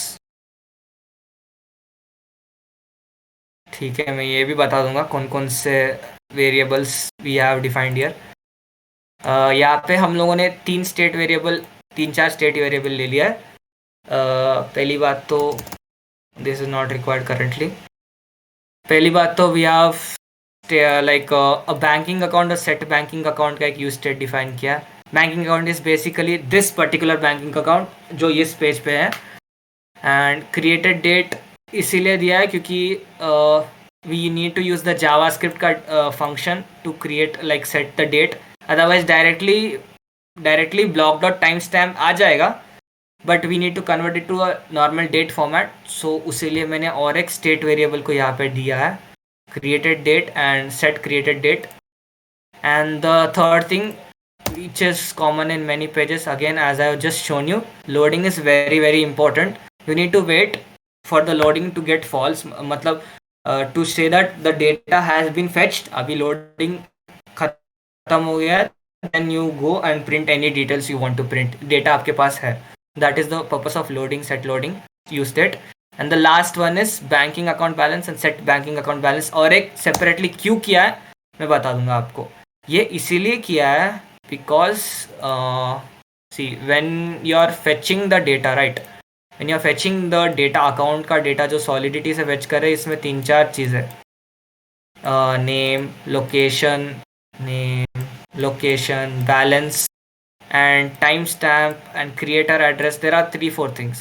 ठीक है, मैं ये भी बता दूंगा कौन कौन से variables we have defined here. यहाँ पे हम लोगों ने तीन चार स्टेट वेरिएबल ले लिया है. पहली बात तो this is not required currently. पहली बात तो we have like a banking account और सेट बैंकिंग अकाउंट का एक यूज स्टेट डिफाइन किया. Banking account is basically this particular banking account जो इस पेज पे है. एंड क्रिएटेड डेट इसीलिए दिया है क्योंकि we need to use the javascript का function to create like set the date. otherwise directly block.timestamp आ जाएगा, but we need to convert it to a normal date format. so उसीलिए मैंने और एक state variable को यहाँ पे दिया है, created date and set created date. and the third thing which is common in many pages, again as I have just shown you, loading is very very important. you need to wait for the loading to get false, मतलब to say that the data has been fetched. अभी loading खत्म हो गया है, then you go and print any details you want to print. data आपके पास है. that is the purpose of loading, set loading, use that. and the last one is banking account balance and set banking account balance. और एक separately क्यों किया है मैं बता दूंगा आपको. ये इसीलिए किया है because see when you are fetching the data, right, when you are fetching the data, account का डेटा जो सॉलिडिटी से फेच कर रहे हैं, इसमें 3-4 चीज़ें, location, balance and timestamp and creator address. there are 3-4 things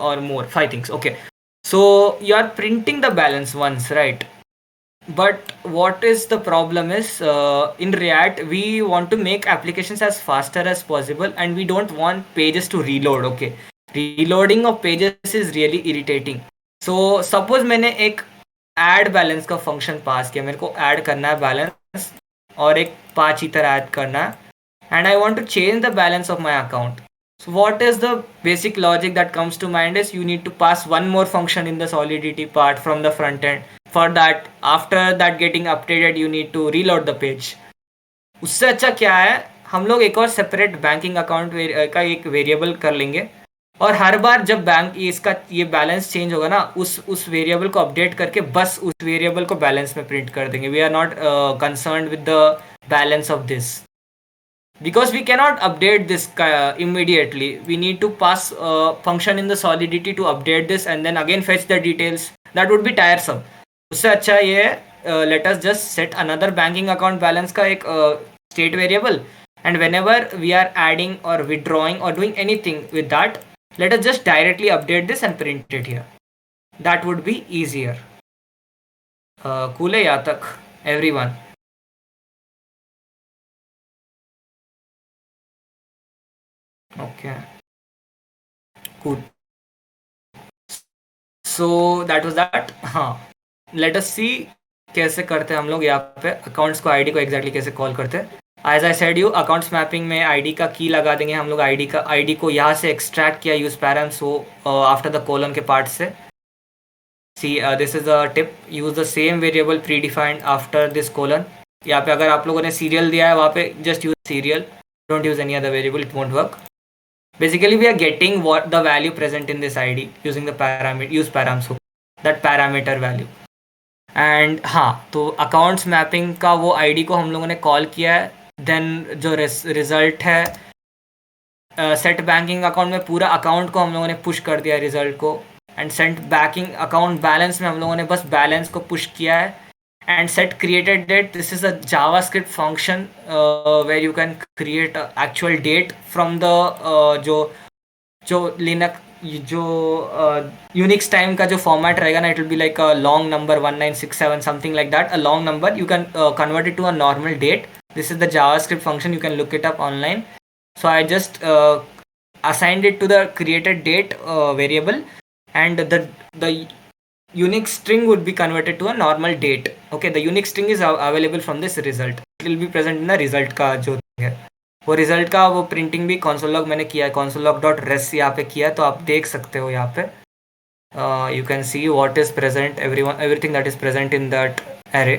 or more, 5 things. okay, so you are printing the balance once, right? but what is the problem is in React we want to make applications as faster as possible and we don't want pages to reload. okay, reloading of pages is really irritating. so suppose मैंने एक add balance का function पास किया, मेरे को add करना है balance और एक 5 ईथर ऐड करना है, and I want to change the balance of my account. So what is the basic logic that comes to mind is you need to pass one more function in the Solidity part from the front end. For that, after that getting updated, you need to reload the page. उससे अच्छा क्या है, हम लोग एक और separate banking account का एक वेरिएबल कर लेंगे, और हर बार जब बैंक इसका ये बैलेंस चेंज होगा ना, उस वेरिएबल को अपडेट करके बस उस वेरिएबल को बैलेंस में प्रिंट कर देंगे. We are not concerned with the balance of this, because we cannot update this immediately. We need to pass a function in the Solidity to update this and then again fetch the details. That would be tiresome. उससे अच्छा ये let us just set another banking account balance का एक state variable, and whenever we are adding or withdrawing or doing anything with that, let us just directly update this and print it here. That would be easier. Cool है यहाँ तक everyone? Okay, cool. So that was that. हाँ, let us see कैसे करते हैं हम लोग यहाँ पे अकाउंट्स को, आईडी को एग्जैक्टली कैसे कॉल करते हैं. As I said you, accounts mapping में आईडी का की लगा देंगे हम लोग. आईडी को यहाँ से एक्सट्रैक्ट किया use param, so after the colon के पार्ट से. See this is a tip, use the same variable pre defined after this colon. यहाँ पे अगर आप लोगों ने सीरियल दिया है वहाँ पे just use serial, don't use any other variable, it won't work. Basically, we are getting what the value present in this ID using the parameter use param, so that parameter value. And हाँ, तो accounts mapping का वो ID को हम लोगों ने call किया है. देन जो रिजल्ट है सेट बैंकिंग अकाउंट में, पूरा अकाउंट को हम लोगों ने पुश कर दिया रिजल्ट को. And set banking account balance में हम लोगों ने बस बैलेंस को पुश किया है. and set created date. This is a JavaScript function where you can create a actual date from the जो लिनक्स जो यूनिक्स टाइम का जो फॉर्मेट रहेगा ना, it will be like a long number 1967 something like that, a long number. You can convert it to a normal date. This is the JavaScript function, you can look it up online. So I just assigned it to the created date variable, and the Unix string would be converted to a normal date. Okay, the Unix string is available from this result. It will be present in the result का जो है वो result का वो printing भी console log मैंने किया है, console log dot res यहाँ पे किया है, तो आप देख सकते हो यहाँ पे. You can see what is present, everything that is present in that array.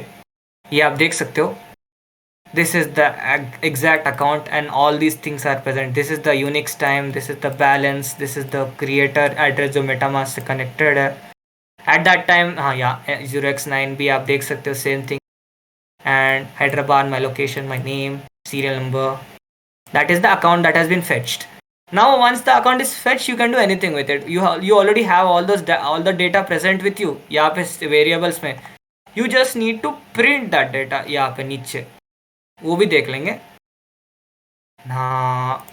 ये आप देख सकते हो. This is the exact account and all these things are present. This is the Unix time, this is the balance, this is the creator address जो MetaMask से connected है. At that time, हाँ या 0x9 भी आप देख सकते हो, same thing. And Hyderabad, my location, my name, serial number. That is the account that has been fetched. Now, once the account is fetched, you can do anything with it. You already have all the data present with you. यहाँ पे variables में you just need to print that data. यहाँ पे नीचे वो भी देख लेंगे. हाँ,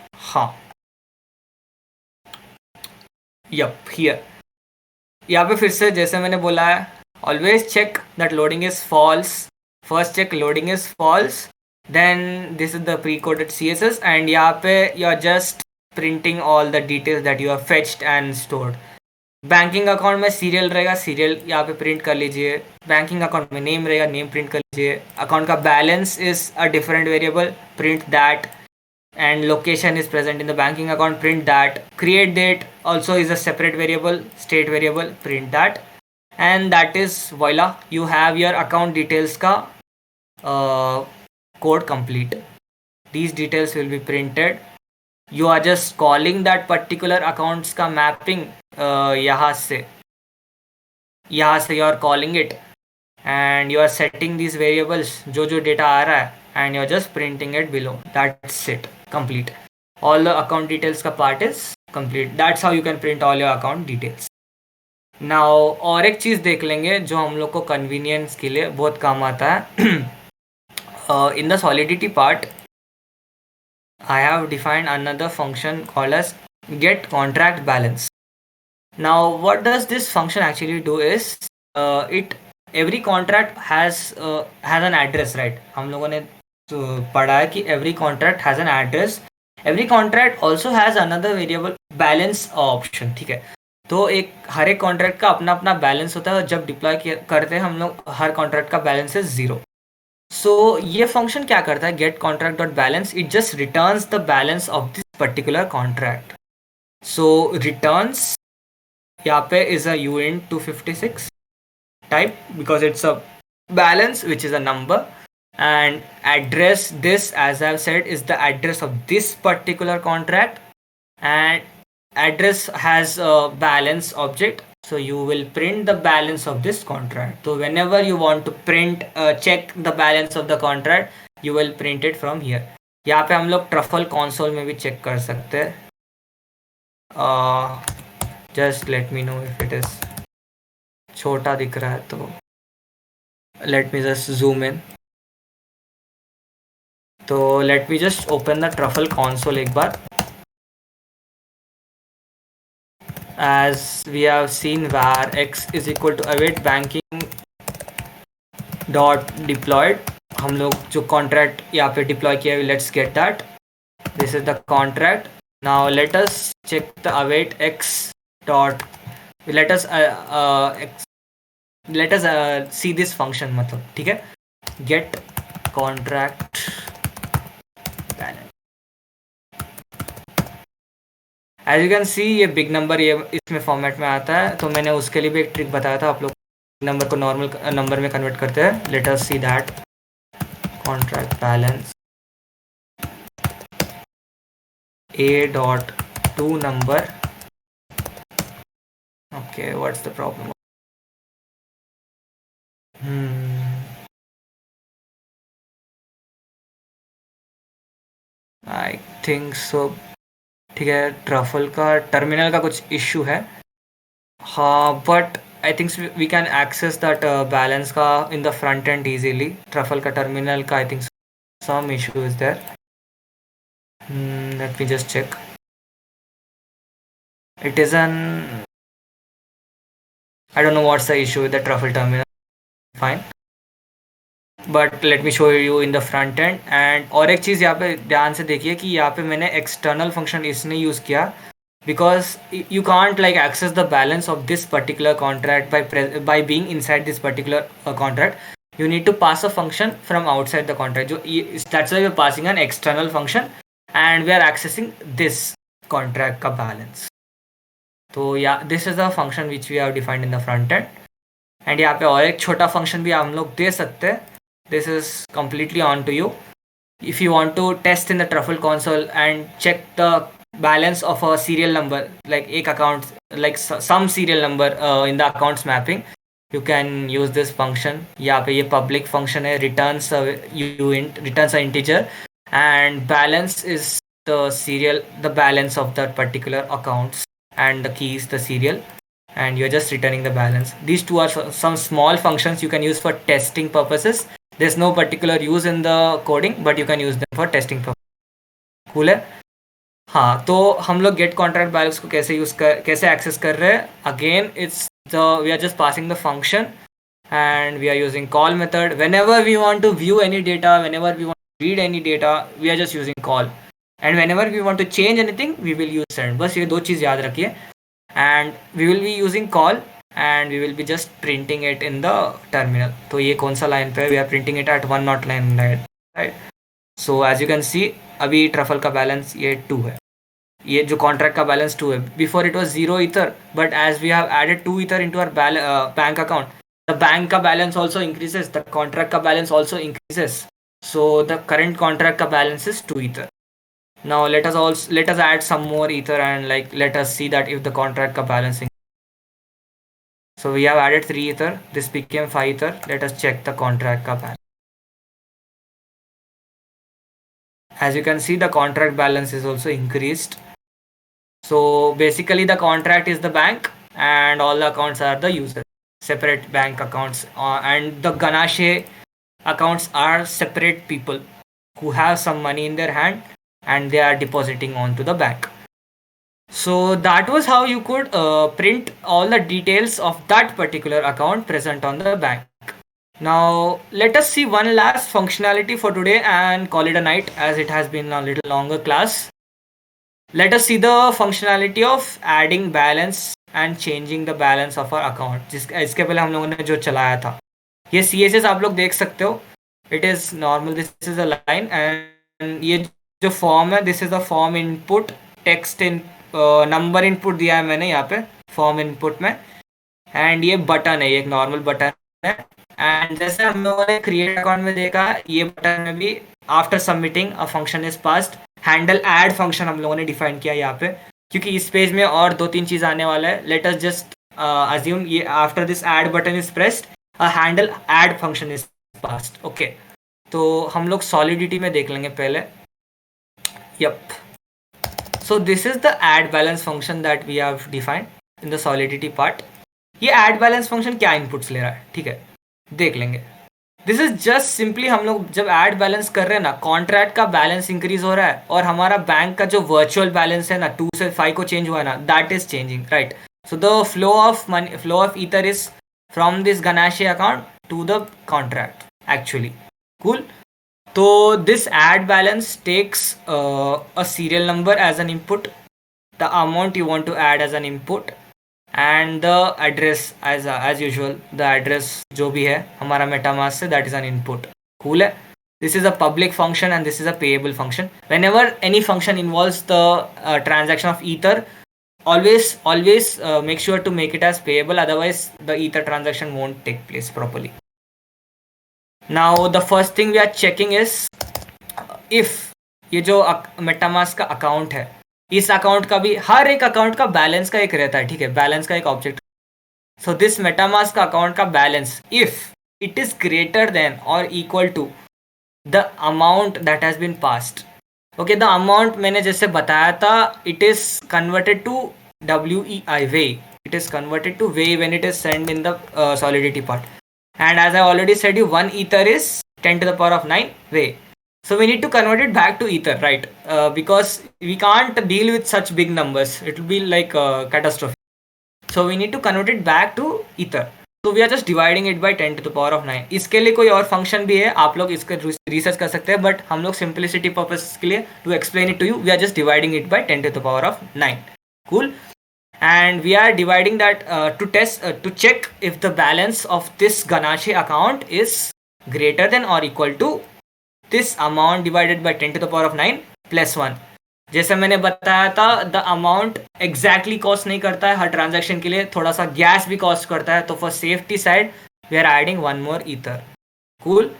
yep, here. यहाँ पे फिर से जैसे मैंने बोला है, always check that loading is false. First check loading is false, then this is the pre coded CSS, and यहाँ पे you are just printing all the details that you are fetched and stored. Banking account में serial रहेगा, serial यहाँ पे print कर लीजिए. Banking account में name रहेगा, नेम प्रिंट कर लीजिए. अकाउंट का balance is a different variable, print that. And location is present in the banking account, print that. Create date also is a separate variable, state variable, print that. And that is voila, you have your account details ka code complete. These details will be printed. You are just calling that particular accounts ka mapping यहाँ से you are calling it, and you are setting these variables जो data आ रहा है, and you are just printing it below. That's it, complete. All the account details का part is complete. That's how you can print all your account details. Now और एक चीज़ देख लेंगे जो हम लोग को convenience के लिए बहुत काम आता है. In the Solidity part, I have defined another function called as get contract balance. Now what does this function actually do is every contract has an address, right? हम लोगों ने पढ़ा है कि every contract has an address. Every contract also has another variable balance option. ठीक है, तो हर एक कॉन्ट्रैक्ट का अपना अपना बैलेंस होता है. जब डिप्लॉय करते हैं हम लोग, हर कॉन्ट्रैक्ट का बैलेंस है 0. सो ये फंक्शन क्या करता है, get contract dot balance, it just returns the balance of this particular contract. So returns यहाँ पे is a uint 256 type because it's a balance which is a number, and address, this as I've said is the address of this particular contract, and address has a balance object, so you will print the balance of this contract. So whenever you want to print check the balance of the contract, you will print it from here. यहाँ पे हम लोग truffle console में भी check कर सकते हैं. Just let me know if it is छोटा दिख रहा है तो let me just zoom in. तो let me just open the truffle console एक बार. As we have seen var x is equal to await banking dot deployed, हम लोग जो contract यहाँ पे deploy किया है, let's get that. This is the contract. Now let us check the await x dot, let us see this function, मतलब ठीक है, get contract balance. As you can see ये बिग नंबर ये इसमें फॉर्मेट में आता है, तो मैंने उसके लिए भी एक ट्रिक बताया था. आप लोग नंबर को नॉर्मल नंबर में कन्वर्ट करते हैं. Late us see that contract balance a.to number. Okay, what's the problem? I think so. ठीक है, ट्रफल का टर्मिनल का कुछ इश्यू है. हाँ, but I think we can access that balance का in the front end easily. Truffle का terminal का I think some issue is there. Let me just check. It is an, I don't know what's the issue with the Truffle terminal. Fine, but let me show you in the front end. And और एक चीज़ यहाँ पे ध्यान से देखिए कि यहाँ पे मैंने एक्सटर्नल फंक्शन इसने यूज़ किया because you can't like access the balance of this particular contract by being inside this particular contract. You need to pass a function from outside the contract. That's why we're passing an external function and we are accessing this contract ka balance. So yeah, this is the function which we have defined in the front end. And यहाँ पे और एक छोटा function भी हम लोग दे सकते हैं. This is completely on to you. If you want to test in the truffle console and check the balance of a serial number, like एक account, like some serial number in the accounts mapping, you can use this function. यहाँ पे ये public function है, returns returns an integer, and balance is the serial, the balance of that particular accounts, and the key is the serial, and you're just returning the balance. These two are some small functions you can use for testing purposes. There's no particular use in the coding, but you can use them for testing purposes. Cool है. हाँ, तो हम लोग gate contract balance को कैसे access कर रहे हैं. Again it's we are just passing the function and we are using call method. whenever we want to view any data, whenever we want to read any data, we are just using call, and whenever we want to change anything, we will use send. बस ये दो चीज़ याद रखिए. and we will be using call and we will be just printing it in the terminal. तो ये कौन सा line पे है? we are printing it at 1 not line, right? So as you can see, अभी ट्रफल का balance ये 2 है. ये जो कॉन्ट्रैक्ट का बैलेंस 2 है. Before it was 0 ether, but as we have added 2 ether into our bank account, the bank का balance also increases, the contract का balance also increases. So the current contract का balance is 2 ether. Now let us add some more ether and like let us see that if the contract ka balancing. So we have added 3 ether. This became 5 ether. Let us check the contract ka balance. As you can see, the contract balance is also increased. So basically the contract is the bank and all the accounts are the user, separate bank accounts, and the Ganache accounts are separate people who have some money in their hand and they are depositing onto the bank. So that was how you could print all the details of that particular account present on the bank. Now let us see one last functionality for today and call it a night, as it has been a little longer class. Let us see the functionality of adding balance and changing the balance of our account. इसके पहले हम लोगों ने जो चलाया था, ये CSS आप लोग देख सकते हो. It is normal, this is a line, and ये जो फॉर्म है, this is a form input, text in number input दिया है मैंने यहाँ पे फॉर्म इनपुट में, एंड ये बटन है, ये एक नॉर्मल बटन है। एंड जैसे हम लोगों ने क्रिएट अकाउंट में देखा, ये बटन में भी after submitting a function is passed, handle add function हम लोगों ने डिफाइन किया यहाँ पे, क्योंकि इस पेज में और दो तीन चीज आने वाला है। लेट अस जस्ट अज्यूम ये after this add button is pressed, a handle add function is passed. Okay, तो हम लोग सॉलिडिटी में देख लेंगे पहले। Yup, so this is the add balance function that we have defined in the solidity part. ये add balance function क्या inputs ले रहा है, ठीक है, देख लेंगे। दिस इज जस्ट सिंपली, हम लोग जब ऐड बैलेंस कर रहे हैं ना, कॉन्ट्रैक्ट का बैलेंस इंक्रीज हो रहा है और हमारा बैंक का जो वर्चुअल बैलेंस है ना, 2 से 5 को चेंज हुआ है ना, that is changing, right. So the flow of money, flow of ether is from this Ganache account to the contract actually. Cool. तो this add balance takes a serial number as an input, the amount you want to add as an input, and the address as usual, the address जो भी है हमारा metamask से, that is an input. Cool है। This is a public function and this is a payable function. Whenever any function involves the transaction of ether, always make sure to make it as payable, otherwise the ether transaction won't take place properly. Now the first thing we are checking is if ये जो MetaMask का account है, इस account का भी, हर एक account का balance का एक रहता है, ठीक है, बैलेंस का एक ऑब्जेक्ट। सो दिस मेटामास्क का अकाउंट का balance, if it is greater than और equal to the amount that has been passed. Okay, the amount मैंने जैसे बताया था, it is converted to WEI wei, it is converted to wei when it is send in the solidity part, and as I already said you, 1 ether is 10 to the power of 9 way. So we need to convert it back to ether, right? Because we can't deal with such big numbers, it will be like a catastrophe. So we need to convert it back to ether. So we are just dividing it by 10 to the power of 9. इसके लिए कोई और function भी है, आप लोग इसका research कर सकते हैं, बट हम लोग सिंपलिसिटी पर्पस के लिए, to explain it to you, we are just dividing it by 10 to the power of 9. Cool. And we are dividing that to test to check if the balance of this Ganache account is greater than or equal to this amount divided by 10 to the power of 9 plus 1. जैसे मैंने बताया था, the amount exactly cost नहीं करता है, हर transaction के लिए थोड़ा सा गैस भी कॉस्ट करता है, तो for safety side we are adding one more ether. Cool.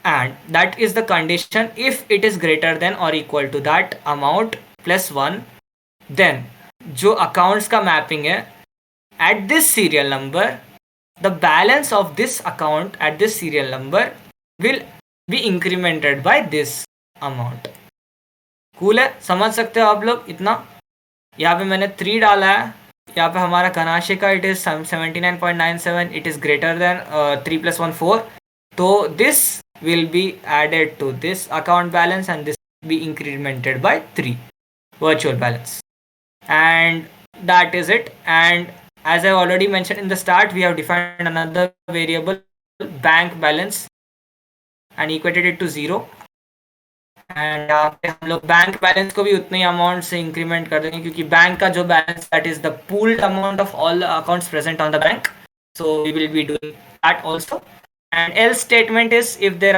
And that is the condition, if it is greater than और equal to that amount plus 1, then जो अकाउंट्स का मैपिंग है, at this serial number the balance of this account at this serial number will be incremented by this amount. Cool है, समझ सकते हो आप लोग इतना. यहाँ पे मैंने 3 डाला है, यहाँ पे हमारा कनाशे का it is 79.97, it is greater than 3 + 1 4, तो this will be added to this account balance and this be incremented by 3 virtual balance. And that is it. And as I already mentioned in the start, we have defined another variable, bank balance, and equated it to 0. And यहाँ पे हम लोग bank balance को भी उतने ही amount से increment कर देंगे, क्योंकि बैंक का जो balance, that is the pooled amount of all accounts present on the bank, so we will be doing that also. And else statement is if there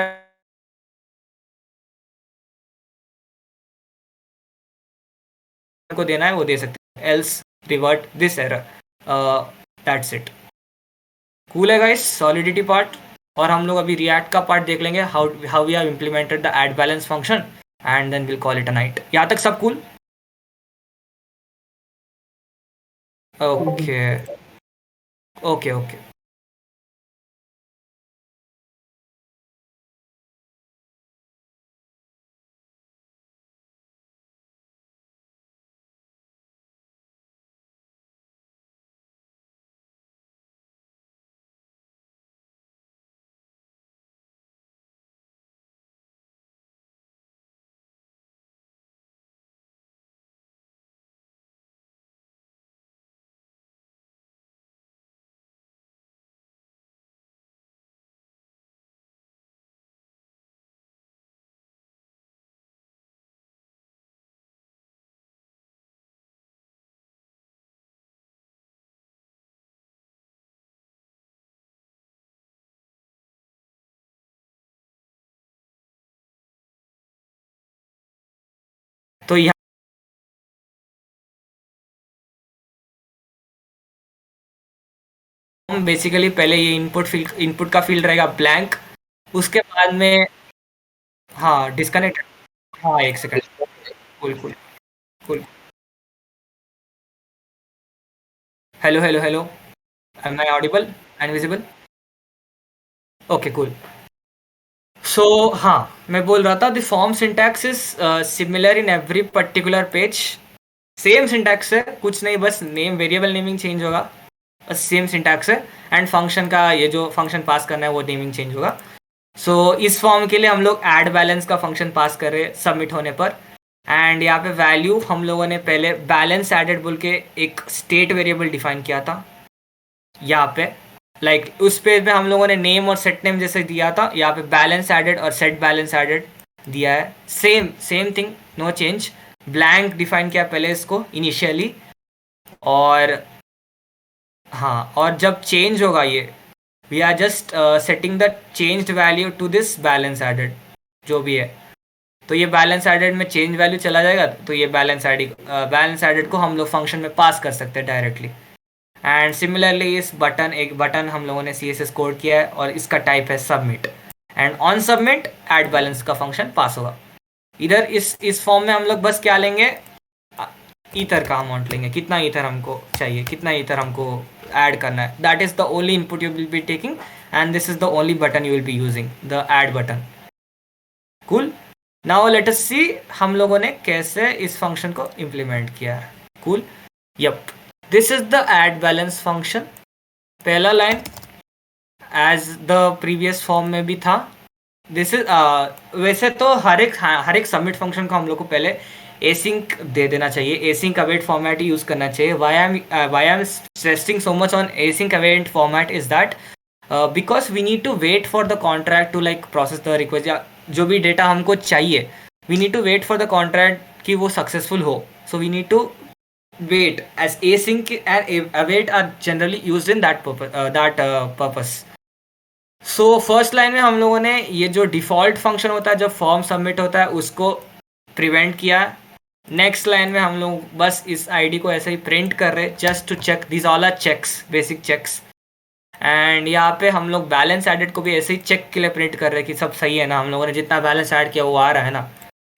को देना है वो दे सकते हैं, else revert this error. That's it. Cool है guys, Solidity part. और हम लोग अभी रिएक्ट का पार्ट देख लेंगे, how we have implemented the add balance function, and then will call it a night. यहाँ तक सब cool? Okay okay okay. Basically पहले ये इनपुट का फील्ड रहेगा ब्लैंक, उसके बाद में हाँ डिस्कनेक्ट। हाँ एक second. Cool cool cool. Hello hello hello. Am I audible and visible? Okay cool. So हाँ, मैं बोल रहा था the form syntax is similar in every particular page. Same syntax है, कुछ नहीं, बस नेम वेरिएबल नेमिंग चेंज होगा, बस सेम सिंटैक्स है। एंड फंक्शन का ये जो फंक्शन पास करना है वो नेमिंग चेंज होगा। सो इस फॉर्म के लिए हम लोग ऐड बैलेंस का फंक्शन पास कर रहे हैं सबमिट होने पर। एंड यहाँ पे वैल्यू हम लोगों ने पहले बैलेंस एडेड बोल के एक स्टेट वेरिएबल डिफाइन किया था यहाँ पे। उस पेज पे हम लोगों ने नेम और सेट नेम जैसे दिया था, यहाँ पे बैलेंस एडेड और सेट बैलेंस एडेड दिया है। Same same thing, no change. Blank define किया पहले इसको इनिशियली, और हाँ, और जब चेंज होगा ये, we are just setting the changed value to this balance added जो भी है। तो ये बैलेंस एडेड में चेंज वैल्यू चला जाएगा, तो ये बैलेंस एडेड को हम लोग फंक्शन में पास कर सकते हैं डायरेक्टली। एंड सिमिलरली इस बटन, एक बटन हम लोगों ने CSS कोड किया है और इसका टाइप है submit. And on submit add balance का फंक्शन पास होगा। इधर इस फॉर्म में हम लोग बस क्या लेंगे, ईथर का अमाउंट लेंगे, कितना ईथर हमको चाहिए, कितना ईथर हमको ऐड करना है। That is the only input you will be taking, and this is the only button you will be using, the add button. Cool. Now let us see हम लोगों ने कैसे इस फंक्शन को इम्प्लीमेंट किया है। Cool. Yup, this is the add balance function. पहला line as the previous form में भी था। दिस इज वैसे तो हर एक सबमिट फंक्शन को हम लोग को पहले एसिंक दे देना चाहिए, एसिंक अवेट फॉर्मेट ही यूज करना चाहिए। Why I am stressing so much on async await format is that because we need to wait for the contract to process the request, या जो भी डेटा हमको चाहिए, we need to wait for the contract कि वो successful हो। So we need to wait, as async and await are generally used in that purpose. So first line में हम लोगों ने ये जो डिफ़ॉल्ट फंक्शन होता है जब फॉर्म सबमिट होता है उसको प्रिवेंट किया। नेक्स्ट लाइन में हम लोग बस इस आईडी को ऐसे ही प्रिंट कर रहे, just to check, this all are checks, basic checks. And यहाँ पे हम लोग बैलेंस एडेड को भी ऐसे ही चेक के लिए प्रिंट कर रहे कि सब सही है ना, हम लोगों ने जितना बैलेंस ऐड किया वो आ रहा है ना,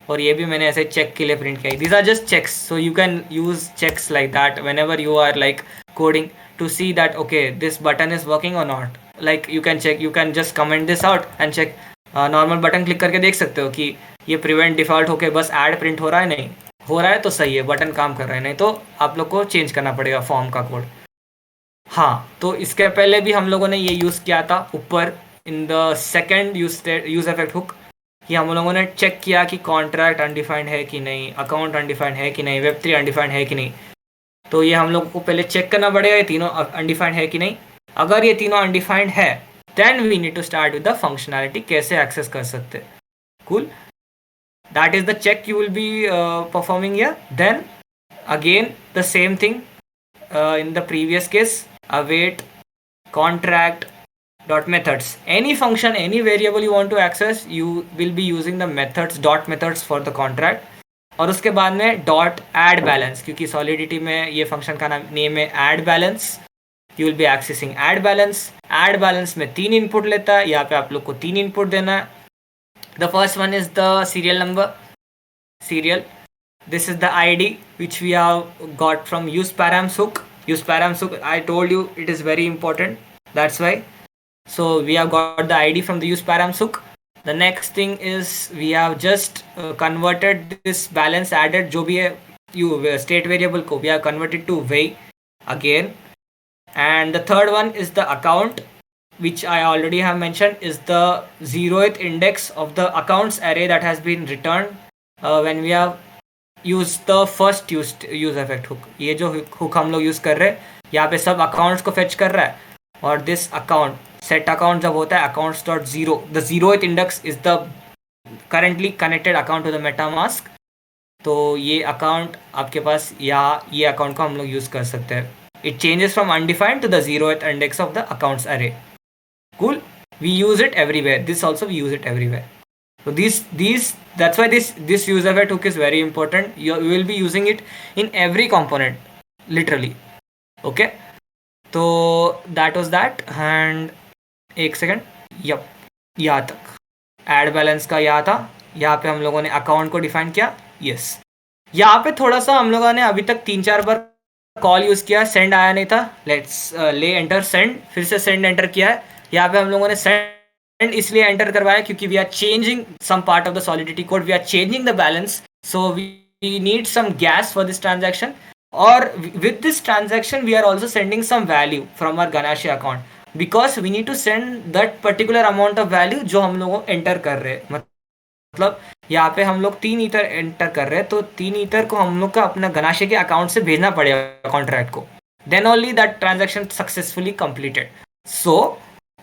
और ये भी मैंने ऐसे चेक के लिए प्रिंट किया। These are just checks, so you can use checks like that whenever you are coding to see that okay this button is working और not. You can check, you can just comment this out and check. Normal button click करके देख सकते हो कि ये prevent default होके बस add print हो रहा है, नहीं हो रहा है तो सही है, बटन काम कर रहा है, नहीं तो आप लोग को चेंज करना पड़ेगा फॉर्म का कोड। हाँ, तो इसके पहले भी हम लोगों ने ये यूज़ किया था ऊपर इन the second use effect hook, कि हम लोगों ने चेक किया कि कॉन्ट्रैक्ट अनडिफाइंड है कि नहीं, अकाउंट अनडिफाइंड है कि नहीं, वेब3 अनडिफाइंड है कि नहीं। तो ये हम लोग को पहले चेक करना पड़ेगा ये तीनों अनडिफाइंड है कि नहीं। अगर ये तीनों अनडिफाइंड है then we need to start with the functionality, कैसे एक्सेस कर सकते। Cool, that is the check you will be performing here. Then again the same thing in the previous case, await contract dot methods, any function, any variable you want to access, you will be using the methods dot methods for the contract। और उसके बाद में dot add balance, क्योंकि Solidity में ये function का name है add balance, you will B accessing add balance. Add balance में 3 इनपुट लेता है, यहाँ पे आप लोग को 3 इनपुट देना है। The first one is the serial number, serial. This is the ID which we have got from useparams hook. Useparams hook, I told you it is very important, that's why. So we have got the ID from the useparams hook. The next thing is we have just converted this balance added जो भी है state variable को we have converted to way again. And the third one is the account, which I already have mentioned is the 0th index of the accounts array that has been returned when we have use the first use effect hook. ये जो hook हम लोग use कर रहे हैं यहाँ पे सब अकाउंट्स को फेच कर रहा है, और दिस अकाउंट सेट अकाउंट जब होता है accounts dot zero, the zeroth index is the currently connected account to the MetaMask. तो ये अकाउंट आपके पास, या ये अकाउंट को हम लोग यूज़ कर सकते हैं। It changes from undefined to the zeroth index of the accounts array. Cool, we use it everywhere, this also we use it everywhere. So that's why this use effect hook is very important. You will be using it in every component, literally. Okay. तो that was that and एक second, yup, यहाँ तक add balance का यहाँ था। यहाँ पे हम लोगों ने अकाउंट को डिफाइन किया। यस, यहाँ पे थोड़ा सा हम लोगों ने अभी तक 3-4 बार कॉल यूज़ किया, सेंड आया नहीं था। लेट्स ले एंटर सेंड, फिर से सेंड एंटर किया है। यहाँ पे हम लोगों ने सेंड इसलिए एंटर करवाया क्योंकि we are changing some part of the solidity code, we are changing the balance, so we need some gas for this transaction. और with this transaction we are also sending some value from our Ganache account because we need to send that particular amount of value जो हम लोग enter कर रहे हैं। मतलब यहाँ पे हम लोग 3 ईथर एंटर कर रहे हैं, तो 3 ईथर को हम लोग का अपना गनाशे के अकाउंट से भेजना पड़ेगा कॉन्ट्रैक्ट को, then only that transaction successfully completed. So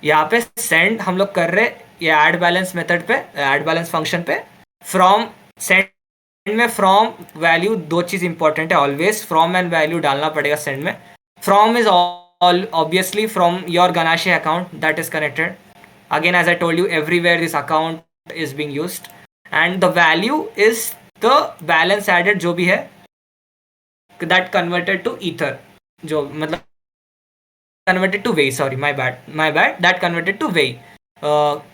यहाँ पे सेंड हम लोग कर रहे हैं ये ऐड बैलेंस मेथड पे, ऐड बैलेंस फंक्शन पे। फ्रॉम सेंड में फ्रॉम वैल्यू, दो चीज़ इंपॉर्टेंट है, ऑलवेज फ्रॉम एंड वैल्यू डालना पड़ेगा सेंड में। From is all obviously from your Ganache account that is connected. Again as I told you, everywhere this account is being used and the value is the balance added जो भी है that converted to ether, जो मतलब converted to Wei, sorry my bad that converted to Wei।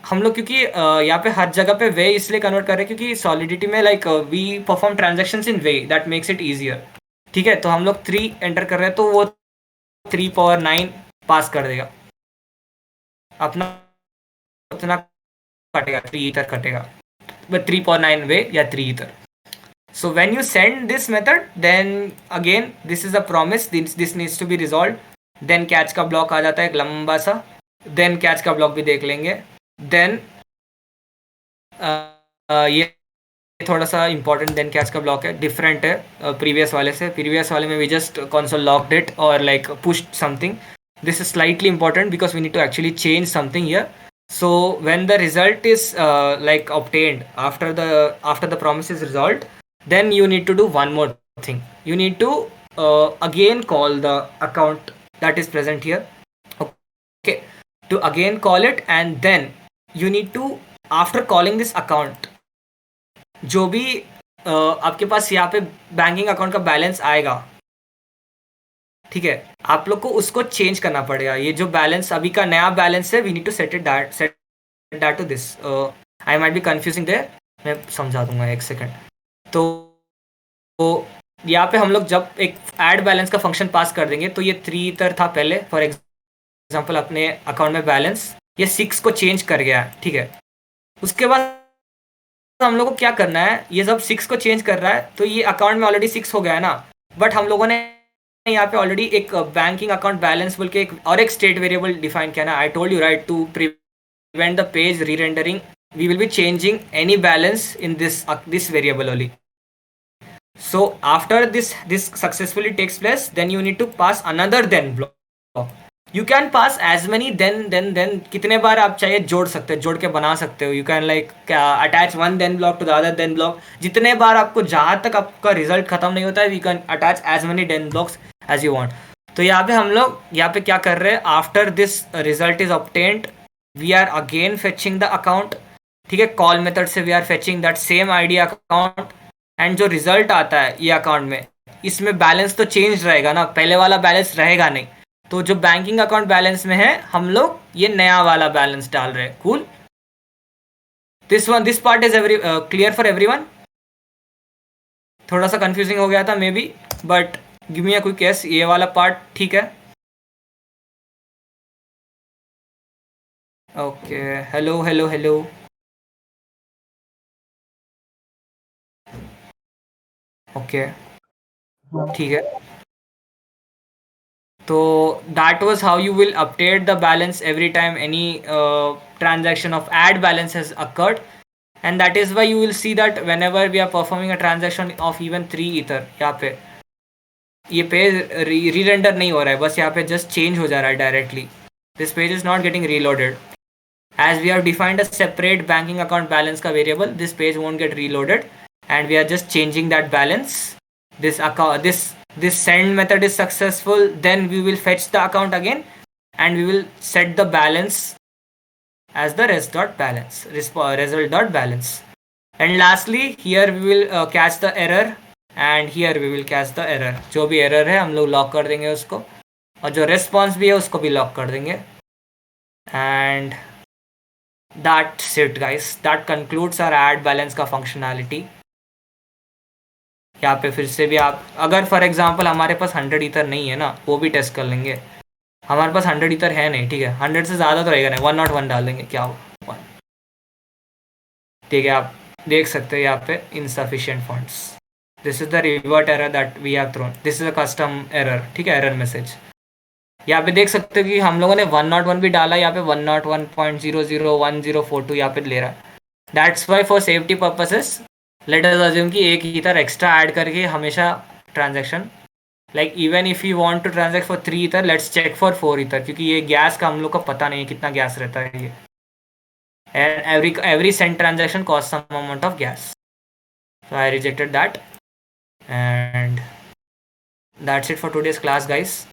हम लोग क्योंकि यहाँ पे हर जगह पे वे इसलिए कन्वर्ट कर रहे हैं क्योंकि सॉलिडिटी में like we perform transactions in way, that makes it easier. ठीक है, तो हम लोग 3 एंटर कर रहे हैं तो वो 3 पावर 9 पास कर देगा, अपना उतना कटेगा, 3 ईथर कटेगा, but 3.9 way या 3 ether. So when you send this method, then again this is a promise, this needs to be resolved. Then catch का ब्लॉक आ जाता है एक लंबा सा, then catch का ब्लॉक भी देख लेंगे। then ये थोड़ा सा इंपॉर्टेंट देन कैच का ब्लॉक है, डिफरेंट है प्रीवियस वाले से। प्रीवियस वाले में we just console locked it or like pushed something. This is slightly important because we need to actually change something here. So when the result is like obtained after the promise is resolved, then you need to do one more thing. You need to again call the account that is present here. Okay, to again call it, and then you need to, after calling this account, जो भी आपके पास यहाँ पे banking account का balance आएगा, ठीक है, आप लोग को उसको चेंज करना पड़ेगा। ये जो बैलेंस अभी का नया बैलेंस है, we need to set that to this. I might be confusing there, मैं समझा दूंगा एक सेकंड। तो यहाँ पे हम लोग जब एक ऐड बैलेंस का फंक्शन पास कर देंगे तो ये 3 ईथर था पहले, फॉर एग्जांपल अपने अकाउंट में बैलेंस ये 6 को चेंज कर गया, ठीक है। उसके बाद हम लोग को क्या करना है, ये जब 6 को चेंज कर रहा है तो ये अकाउंट में ऑलरेडी 6 हो गया है ना, बट हम लोगों ने यहाँ पे ऑलरेडी एक बैंकिंग अकाउंट बैलेंस बोल के एक स्टेट वेरिएबल डिफाइन किया ना। I told you right, to prevent the page re-rendering we will be changing any balance in this variable only. So after this successfully takes place, then you need to pass another then block. You can pass as many then कितने बार आप चाहिए जोड़ सकते हो, जोड़ के बना सकते हो। You can like attach one then block to the other then block, जितने बार आपको, जहाँ तक आपका रिजल्ट खत्म नहीं होता है, you can attach as many then blocks as you want. तो यहाँ पे हम लोग यहाँ पे क्या कर रहे हैं, after this result is obtained we are again fetching the account. ठीक है, कॉल मेथड से we are fetching that same ID account, and जो रिजल्ट आता है ये अकाउंट में, इसमें बैलेंस तो चेंज रहेगा ना, पहले वाला बैलेंस रहेगा नहीं। तो जो बैंकिंग अकाउंट बैलेंस में है हम लोग ये नया वाला बैलेंस डाल रहे हैं। Cool, this part is clear for everyone? थोड़ा सा कंफ्यूजिंग हो गया था maybe, but give me a quick guess, ये वाला पार्ट ठीक है? Okay, hello hello hello, okay ठीक है। तो that was how you will update the balance every time any transaction of add balance has occurred, and that is why you will see that whenever we are performing a transaction of even 3 ether, यहाँ पे ये page री-रेंडर नहीं हो रहा है, बस यहाँ पे जस्ट चेंज हो जा रहा है directly. This page is not getting reloaded as we have defined a separate banking account balance का variable. This page won't get reloaded and we are just changing that balance. This account, this send method is successful, then we will fetch the account again and we will set the balance as the res.balance, result.balance. And lastly here we will catch the error and here we will catch the error. जो भी error है हम लोग lock कर देंगे उसको, और जो रिस्पॉन्स भी है उसको भी लॉक कर देंगे। And that's it guys, that concludes our add balance का फंक्शनैलिटी। यहाँ पे फिर से भी आप अगर फॉर एग्जांपल हमारे पास 100 ईथर नहीं है ना, वो भी टेस्ट कर लेंगे। हमारे पास 100 ईथर है नहीं, ठीक है, 100 से ज़्यादा तो रहेगा नहीं, 101 डाल देंगे, क्या हो 1, ठीक है। आप देख सकते हैं यहाँ पे insufficient funds, this is the revert error that we have thrown, this is a custom error, ठीक है, एरर मैसेज। यहाँ पे देख सकते हो कि हम लोगों ने 101 भी डाला, यहाँ पे 101.001042 यहाँ पे ले रहा है। That's why for safety purposes let us assume कि एक ईथर एक्स्ट्रा ऐड करके हमेशा transaction, like even if you want to transact for 3 ether, let's check for 4 ether, क्योंकि ये गैस का हम लोग को पता नहीं है कितना गैस रहता है ये, and every cent transaction costs some amount of gas, so I rejected that, and that's it for today's class guys.